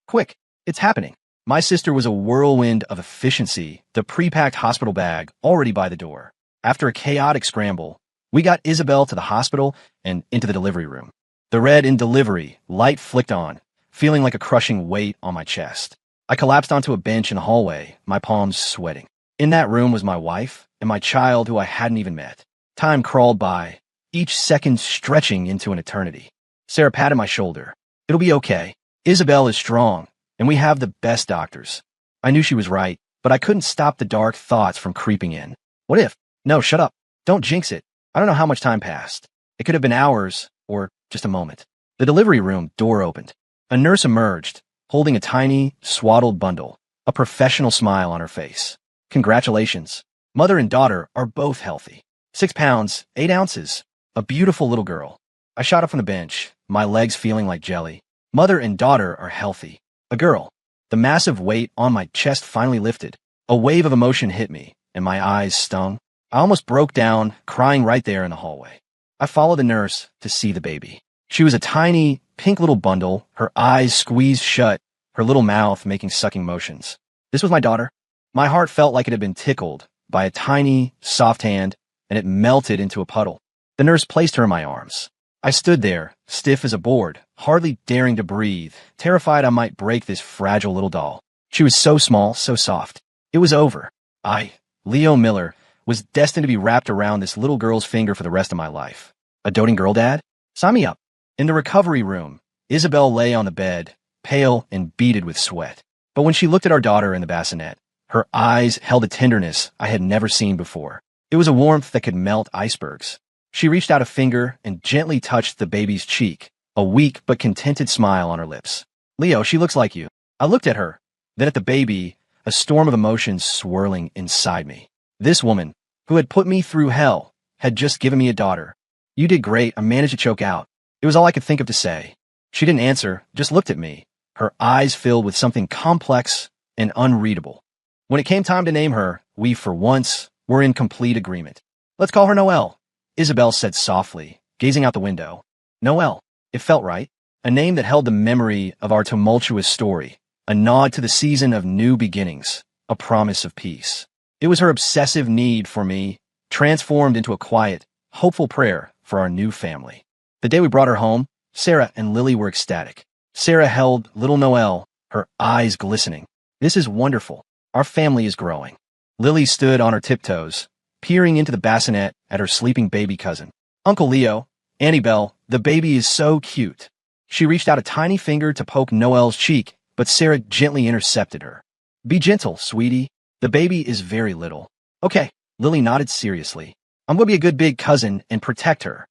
quick, it's happening. My sister was a whirlwind of efficiency, the pre-packed hospital bag already by the door. After a chaotic scramble, we got Isabel to the hospital and into the delivery room. The red in delivery light flicked on, feeling like a crushing weight on my chest. I collapsed onto a bench in the hallway, my palms sweating. In that room was my wife and my child who I hadn't even met. Time crawled by, each second stretching into an eternity. Sarah patted my shoulder. It'll be okay. Isabel is strong, and we have the best doctors. I knew she was right, but I couldn't stop the dark thoughts from creeping in. What if? No, shut up. Don't jinx it. I don't know how much time passed. It could have been hours, or just a moment. The delivery room door opened. A nurse emerged, holding a tiny, swaddled bundle, a professional smile on her face. Congratulations. Mother and daughter are both healthy. 6 pounds, 8 ounces. A beautiful little girl. I shot up from the bench, my legs feeling like jelly. Mother and daughter are healthy. A girl. The massive weight on my chest finally lifted. A wave of emotion hit me, and my eyes stung. I almost broke down, crying right there in the hallway. I followed the nurse to see the baby. She was a tiny, pink little bundle, her eyes squeezed shut, her little mouth making sucking motions. This was my daughter. My heart felt like it had been tickled by a tiny, soft hand, and it melted into a puddle. The nurse placed her in my arms. I stood there, stiff as a board, hardly daring to breathe, terrified I might break this fragile little doll. She was so small, so soft. It was over. I, Leo Miller, was destined to be wrapped around this little girl's finger for the rest of my life. A doting girl dad? Sign me up. In the recovery room, Isabel lay on the bed, pale and beaded with sweat. But when she looked at our daughter in the bassinet, her eyes held a tenderness I had never seen before. It was a warmth that could melt icebergs. She reached out a finger and gently touched the baby's cheek, a weak but contented smile on her lips. Leo, she looks like you. I looked at her, then at the baby, a storm of emotions swirling inside me. This woman, who had put me through hell, had just given me a daughter. You did great. I managed to choke out. It was all I could think of to say. She didn't answer, just looked at me, her eyes filled with something complex and unreadable. When it came time to name her, we, for once, were in complete agreement. Let's call her Noelle, Isabel said softly, gazing out the window. Noelle. It felt right. A name that held the memory of our tumultuous story, a nod to the season of new beginnings, a promise of peace. It was her obsessive need for me, transformed into a quiet, hopeful prayer for our new family. The day we brought her home, Sarah and Lily were ecstatic. Sarah held little Noelle, her eyes glistening. This is wonderful. Our family is growing. Lily stood on her tiptoes, peering into the bassinet at her sleeping baby cousin. Uncle Leo, Annabelle, the baby is so cute. She reached out a tiny finger to poke Noelle's cheek, but Sarah gently intercepted her. Be gentle, sweetie. The baby is very little. Okay, Lily nodded seriously. I'm going to be a good big cousin and protect her.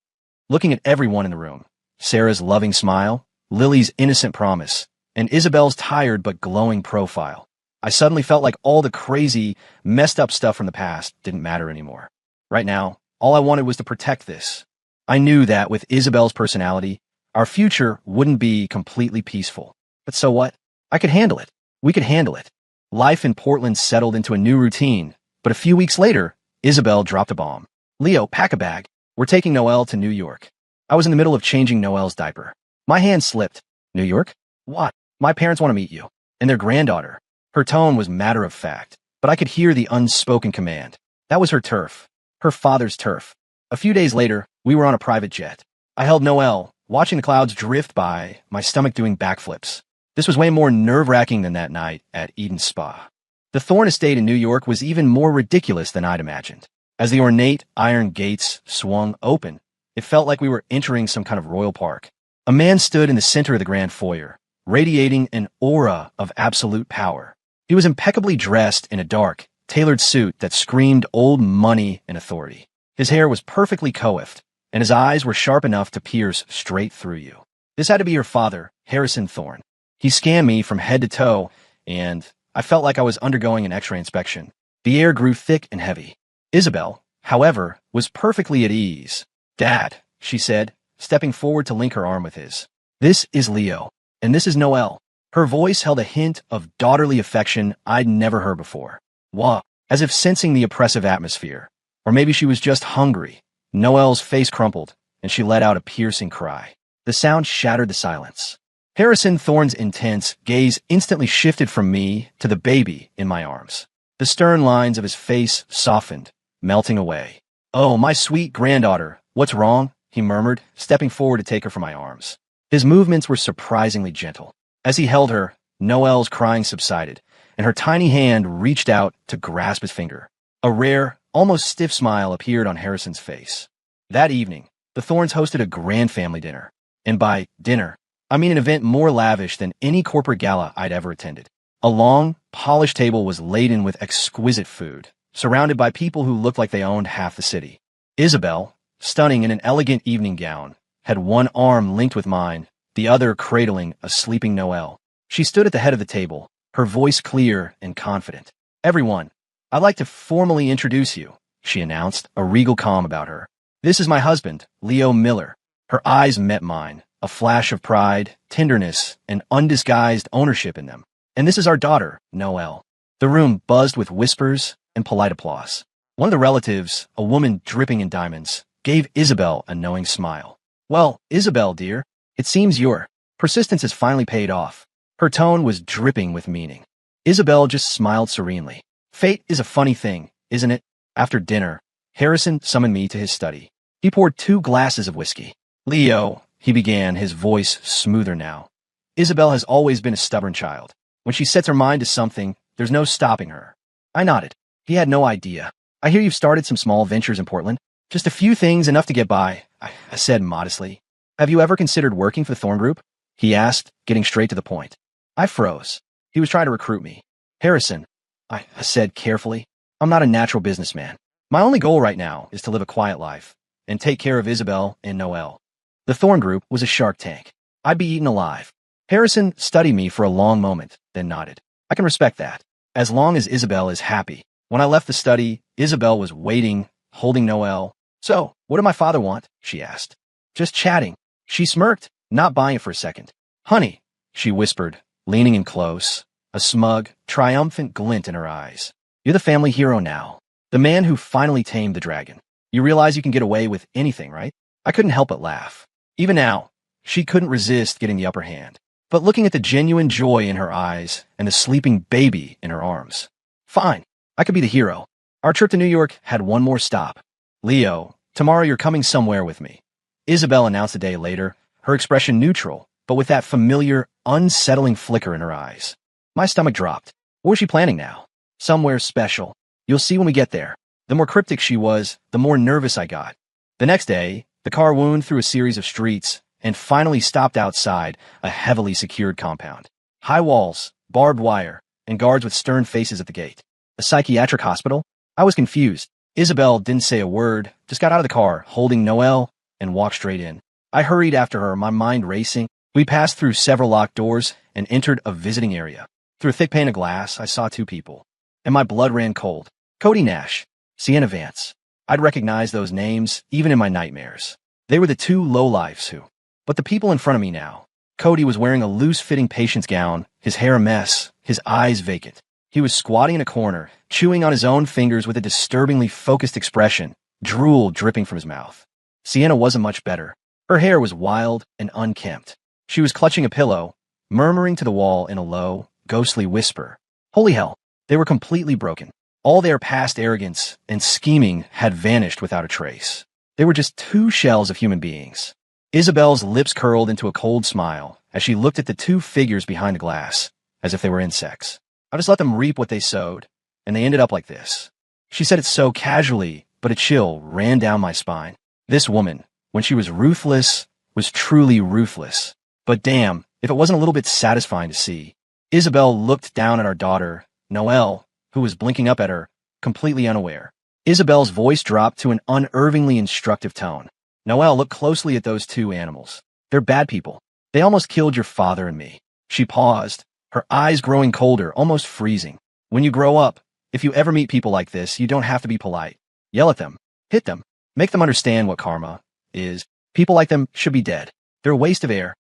Looking at everyone in the room, Sarah's loving smile, Lily's innocent promise, and Isabel's tired but glowing profile, I suddenly felt like all the crazy, messed up stuff from the past didn't matter anymore. Right now, all I wanted was to protect this. I knew that with Isabel's personality, our future wouldn't be completely peaceful. But so what? I could handle it. We could handle it. Life in Portland settled into a new routine, but a few weeks later, Isabel dropped a bomb. Leo, pack a bag. We're taking Noelle to New York. I was in the middle of changing Noelle's diaper. My hand slipped. New York? What? My parents want to meet you. And their granddaughter. Her tone was matter of fact, but I could hear the unspoken command. That was her turf. Her father's turf. A few days later, we were on a private jet. I held Noelle, watching the clouds drift by, my stomach doing backflips. This was way more nerve-wracking than that night at Eden Spa. The Thorne estate in New York was even more ridiculous than I'd imagined. As the ornate iron gates swung open, it felt like we were entering some kind of royal park. A man stood in the center of the grand foyer, radiating an aura of absolute power. He was impeccably dressed in a dark, tailored suit that screamed old money and authority. His hair was perfectly coiffed, and his eyes were sharp enough to pierce straight through you. This had to be your father, Harrison Thorne. He scanned me from head to toe, and I felt like I was undergoing an X-ray inspection. The air grew thick and heavy. Isabel, however, was perfectly at ease. Dad, she said, stepping forward to link her arm with his. This is Leo, and this is Noelle. Her voice held a hint of daughterly affection I'd never heard before. Wah, as if sensing the oppressive atmosphere. Or maybe she was just hungry. Noelle's face crumpled, and she let out a piercing cry. The sound shattered the silence. Harrison Thorne's intense gaze instantly shifted from me to the baby in my arms. The stern lines of his face softened, melting away. Oh, my sweet granddaughter, what's wrong? He murmured, stepping forward to take her from my arms. His movements were surprisingly gentle. As he held her, Noelle's crying subsided, and her tiny hand reached out to grasp his finger. A rare, almost stiff smile appeared on Harrison's face. That evening, the Thornes hosted a grand family dinner. And by dinner, I mean an event more lavish than any corporate gala I'd ever attended. A long, polished table was laden with exquisite food, surrounded by people who looked like they owned half the city. Isabel, stunning in an elegant evening gown, had one arm linked with mine, the other cradling a sleeping Noelle. She stood at the head of the table, her voice clear and confident. Everyone, I'd like to formally introduce you. she announced, a regal calm about her. This is my husband, Leo Miller. Her eyes met mine, a flash of pride, tenderness, and undisguised ownership in them. And this is our daughter, Noelle. The room buzzed with whispers and polite applause. One of the relatives, a woman dripping in diamonds, gave Isabel a knowing smile. Well, Isabel, dear, it seems your persistence has finally paid off. Her tone was dripping with meaning. Isabel just smiled serenely. Fate is a funny thing, isn't it? After dinner, Harrison summoned me to his study. He poured 2 glasses of whiskey. Leo, he began, his voice smoother now. Isabel has always been a stubborn child. When she sets her mind to something, there's no stopping her. I nodded. He had no idea. I hear you've started some small ventures in Portland. Just a few things, enough to get by, I said modestly. Have you ever considered working for the Thorn Group? He asked, getting straight to the point. I froze. He was trying to recruit me. Harrison, I said carefully, I'm not a natural businessman. My only goal right now is to live a quiet life and take care of Isabel and Noelle. The Thorn Group was a shark tank. I'd be eaten alive. Harrison studied me for a long moment, then nodded. I can respect that, as long as Isabel is happy. When I left the study, Isabel was waiting, holding Noelle. So, what did my father want? She asked. Just chatting. She smirked, not buying it for a second. Honey, she whispered, leaning in close, a smug, triumphant glint in her eyes. You're the family hero now. The man who finally tamed the dragon. You realize you can get away with anything, right? I couldn't help but laugh. Even now, she couldn't resist getting the upper hand. But looking at the genuine joy in her eyes and the sleeping baby in her arms. Fine, I could be the hero. Our trip to New York had one more stop. Leo, tomorrow you're coming somewhere with me. Isabel announced a day later, her expression neutral, but with that familiar, unsettling flicker in her eyes. My stomach dropped. What was she planning now? Somewhere special. You'll see when we get there. The more cryptic she was, the more nervous I got. The next day, the car wound through a series of streets and finally stopped outside a heavily secured compound. High walls, barbed wire, and guards with stern faces at the gate. A psychiatric hospital? I was confused. Isabel didn't say a word, just got out of the car, holding Noelle, and walked straight in. I hurried after her, my mind racing. We passed through several locked doors and entered a visiting area. Through a thick pane of glass, I saw 2 people, and my blood ran cold. Cody Nash, Sienna Vance. I'd recognize those names even in my nightmares. They were the 2 lowlifes who. But the people in front of me now. Cody was wearing a loose-fitting patient's gown, his hair a mess, his eyes vacant. He was squatting in a corner, chewing on his own fingers with a disturbingly focused expression, drool dripping from his mouth. Sienna wasn't much better. Her hair was wild and unkempt. She was clutching a pillow, murmuring to the wall in a low, ghostly whisper. Holy hell, they were completely broken. All their past arrogance and scheming had vanished without a trace. They were just 2 shells of human beings. Isabel's lips curled into a cold smile as she looked at the 2 figures behind the glass, as if they were insects. I just let them reap what they sowed, and they ended up like this. She said it so casually, but a chill ran down my spine. This woman, when she was ruthless, was truly ruthless. But damn, if it wasn't a little bit satisfying to see. Isabel looked down at our daughter, Noelle, who was blinking up at her, completely unaware. Isabel's voice dropped to an unnervingly instructive tone. Noelle, look closely at those 2 animals. They're bad people. They almost killed your father and me. She paused, her eyes growing colder, almost freezing. When you grow up, if you ever meet people like this, you don't have to be polite. Yell at them. Hit them. Make them understand what karma is. People like them should be dead. They're a waste of air.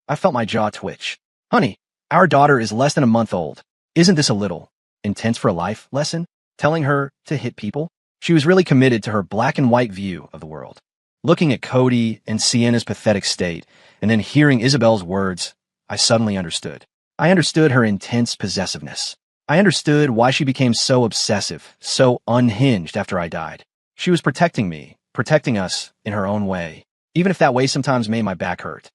I felt my jaw twitch. Honey, our daughter is less than a month old. Isn't this a little intense for a life lesson? Telling her to hit people? She was really committed to her black and white view of the world. Looking at Cody and Sienna's pathetic state, and then hearing Isabel's words, I suddenly understood. I understood her intense possessiveness. I understood why she became so obsessive, so unhinged after I died. She was protecting me, protecting us in her own way, even if that way sometimes made my back hurt.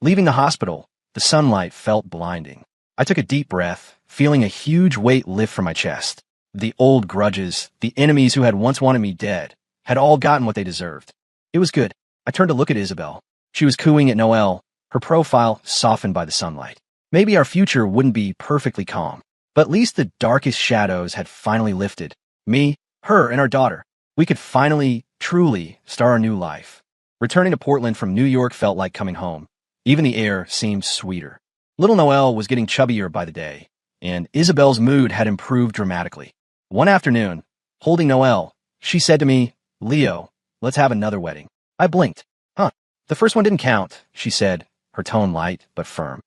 Leaving the hospital, the sunlight felt blinding. I took a deep breath, feeling a huge weight lift from my chest. The old grudges, the enemies who had once wanted me dead, had all gotten what they deserved. It was good. I turned to look at Isabel. She was cooing at Noelle, her profile softened by the sunlight. Maybe our future wouldn't be perfectly calm, but at least the darkest shadows had finally lifted. Me, her, and our daughter. We could finally, truly, start our new life. Returning to Portland from New York felt like coming home. Even the air seemed sweeter. Little Noelle was getting chubbier by the day, and Isabel's mood had improved dramatically. One afternoon, holding Noelle, She said to me, Leo, let's have another wedding. I blinked. Huh. The first one didn't count, she said, her tone light but firm.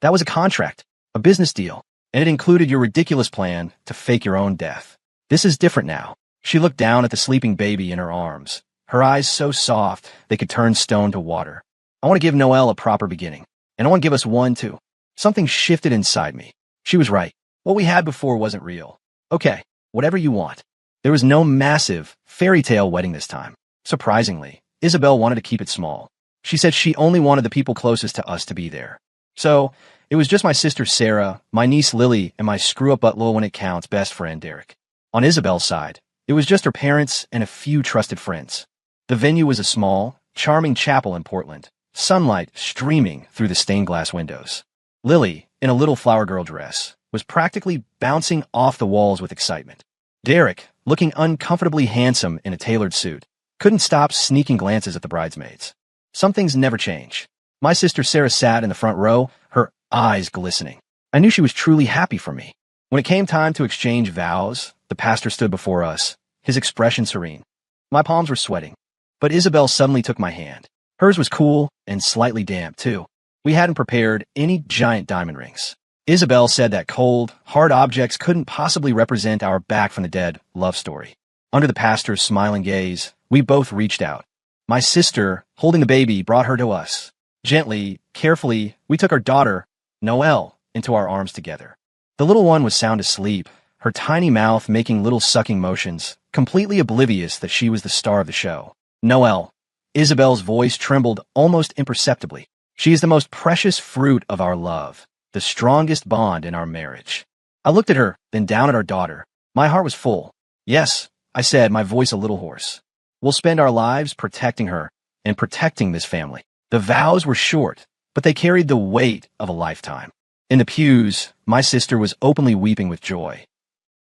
That was a contract, a business deal, and it included your ridiculous plan to fake your own death. This is different now. She looked down at the sleeping baby in her arms, her eyes so soft they could turn stone to water. I want to give Noelle a proper beginning, and I want to give us one too. Something shifted inside me. She was right. What we had before wasn't real. Okay, whatever you want. There was no massive, fairy tale wedding this time. Surprisingly, Isabel wanted to keep it small. She said she only wanted the people closest to us to be there. So, it was just my sister Sarah, my niece Lily, and my screw-up but loyal when it counts best friend Derek. On Isabel's side, it was just her parents and a few trusted friends. The venue was a small, charming chapel in Portland, sunlight streaming through the stained glass windows. Lily, in a little flower girl dress, was practically bouncing off the walls with excitement. Derek, looking uncomfortably handsome in a tailored suit, couldn't stop sneaking glances at the bridesmaids. Some things never change. My sister Sarah sat in the front row, her eyes glistening. I knew she was truly happy for me. When it came time to exchange vows, the pastor stood before us, his expression serene. My palms were sweating, but Isabel suddenly took my hand. Hers was cool and slightly damp, too. We hadn't prepared any giant diamond rings. Isabel said that cold, hard objects couldn't possibly represent our back from the dead love story. Under the pastor's smiling gaze, we both reached out. My sister, holding the baby, brought her to us. Gently, carefully, we took our daughter, Noelle, into our arms together. The little one was sound asleep, her tiny mouth making little sucking motions, completely oblivious that she was the star of the show. Noelle. Isabel's voice trembled almost imperceptibly. She is the most precious fruit of our love, the strongest bond in our marriage. I looked at her, then down at our daughter. My heart was full. Yes, I said, my voice a little hoarse. We'll spend our lives protecting her and protecting this family. The vows were short, but they carried the weight of a lifetime. In the pews, my sister was openly weeping with joy.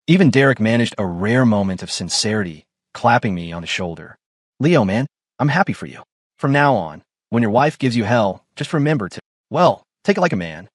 Even Derek managed a rare moment of sincerity, clapping me on the shoulder. Leo, man, I'm happy for you. From now on, when your wife gives you hell, just remember to, well, take it like a man.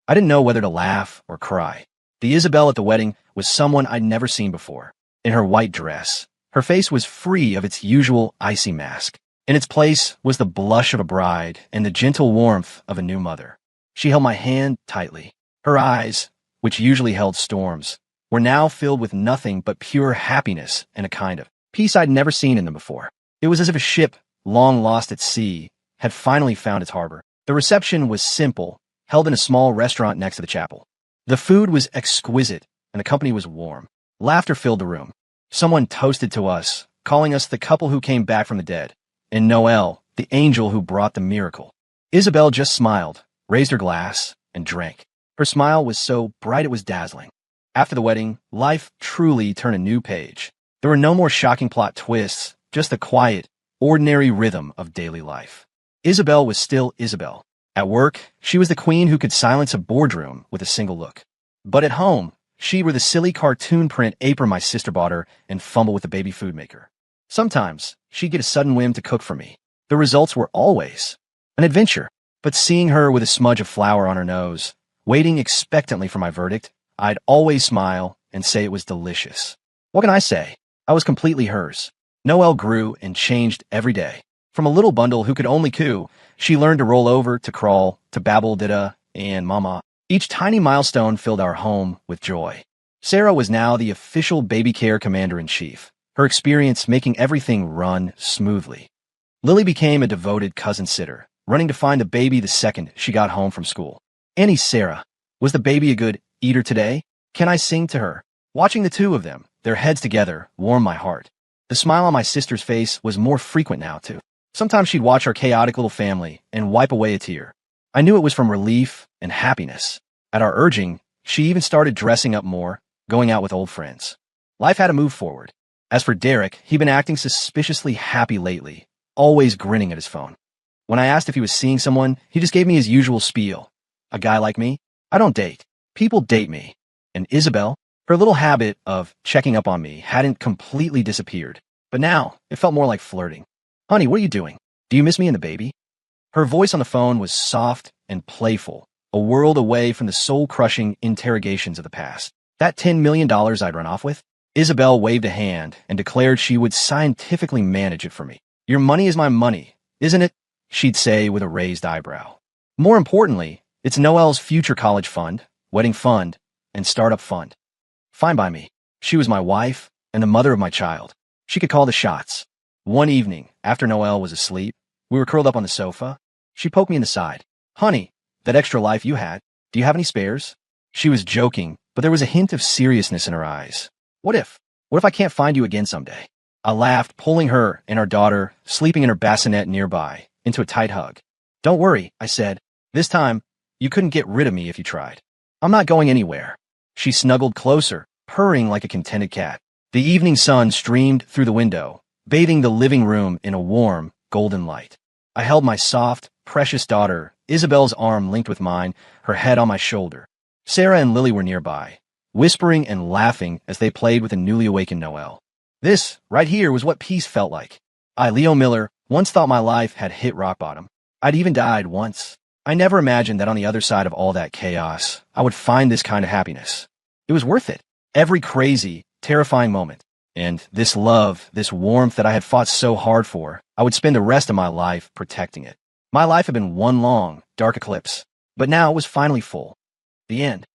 I didn't know whether to laugh or cry. The Isabel at the wedding was someone I'd never seen before. In her white dress, her face was free of its usual icy mask. In its place was the blush of a bride and the gentle warmth of a new mother. She held my hand tightly. Her eyes, which usually held storms, were now filled with nothing but pure happiness and a kind of peace I'd never seen in them before. It was as if a ship, long lost at sea, had finally found its harbor. The reception was simple, held in a small restaurant next to the chapel. The food was exquisite, and the company was warm. Laughter filled the room. Someone toasted to us, calling us the couple who came back from the dead, and Noelle, the angel who brought the miracle. Isabel just smiled, raised her glass, and drank. Her smile was so bright it was dazzling. After the wedding, life truly turned a new page. There were no more shocking plot twists, just the quiet, ordinary rhythm of daily life. Isabel was still Isabel. At work, she was the queen who could silence a boardroom with a single look. But at home, she were the silly cartoon print apron my sister bought her and fumble with the baby food maker. Sometimes, she'd get a sudden whim to cook for me. The results were always an adventure. But seeing her with a smudge of flour on her nose, waiting expectantly for my verdict, I'd always smile and say it was delicious. What can I say? I was completely hers. Noelle grew and changed every day. From a little bundle who could only coo, she learned to roll over, to crawl, to babble dida, and mama. Each tiny milestone filled our home with joy. Sarah was now the official baby care commander-in-chief, her experience making everything run smoothly. Lily became a devoted cousin sitter, running to find the baby the second she got home from school. Annie Sarah, was the baby a good eater today? Can I sing to her? Watching the two of them, their heads together, warmed my heart. The smile on my sister's face was more frequent now, too. Sometimes she'd watch our chaotic little family and wipe away a tear. I knew it was from relief and happiness. At our urging, she even started dressing up more, going out with old friends. Life had to move forward. As for Derek, he'd been acting suspiciously happy lately, always grinning at his phone. When I asked if he was seeing someone, he just gave me his usual spiel. A guy like me? I don't date. People date me. And Isabel, her little habit of checking up on me hadn't completely disappeared. But now, it felt more like flirting. Honey, what are you doing? Do you miss me and the baby? Her voice on the phone was soft and playful, a world away from the soul-crushing interrogations of the past. That $10 million I'd run off with? Isabel waved a hand and declared she would scientifically manage it for me. Your money is my money, isn't it? She'd say with a raised eyebrow. More importantly, it's Noelle's future college fund, wedding fund, and startup fund. Fine by me. She was my wife and the mother of my child. She could call the shots. One evening, after Noelle was asleep, we were curled up on the sofa. She poked me in the side. Honey, that extra life you had, do you have any spares? She was joking, but there was a hint of seriousness in her eyes. What if? What if I can't find you again someday? I laughed, pulling her and our daughter, sleeping in her bassinet nearby, into a tight hug. Don't worry, I said. This time, you couldn't get rid of me if you tried. I'm not going anywhere. She snuggled closer, purring like a contented cat. The evening sun streamed through the window, bathing the living room in a warm, golden light. I held my soft, precious daughter, Isabel's arm linked with mine, her head on my shoulder. Sarah and Lily were nearby, whispering and laughing as they played with the newly awakened Noelle. This, right here, was what peace felt like. I, Leo Miller, once thought my life had hit rock bottom. I'd even died once. I never imagined that on the other side of all that chaos, I would find this kind of happiness. It was worth it. Every crazy, terrifying moment. And this love, this warmth that I had fought so hard for, I would spend the rest of my life protecting it. My life had been one long, dark eclipse, but now it was finally full. The end.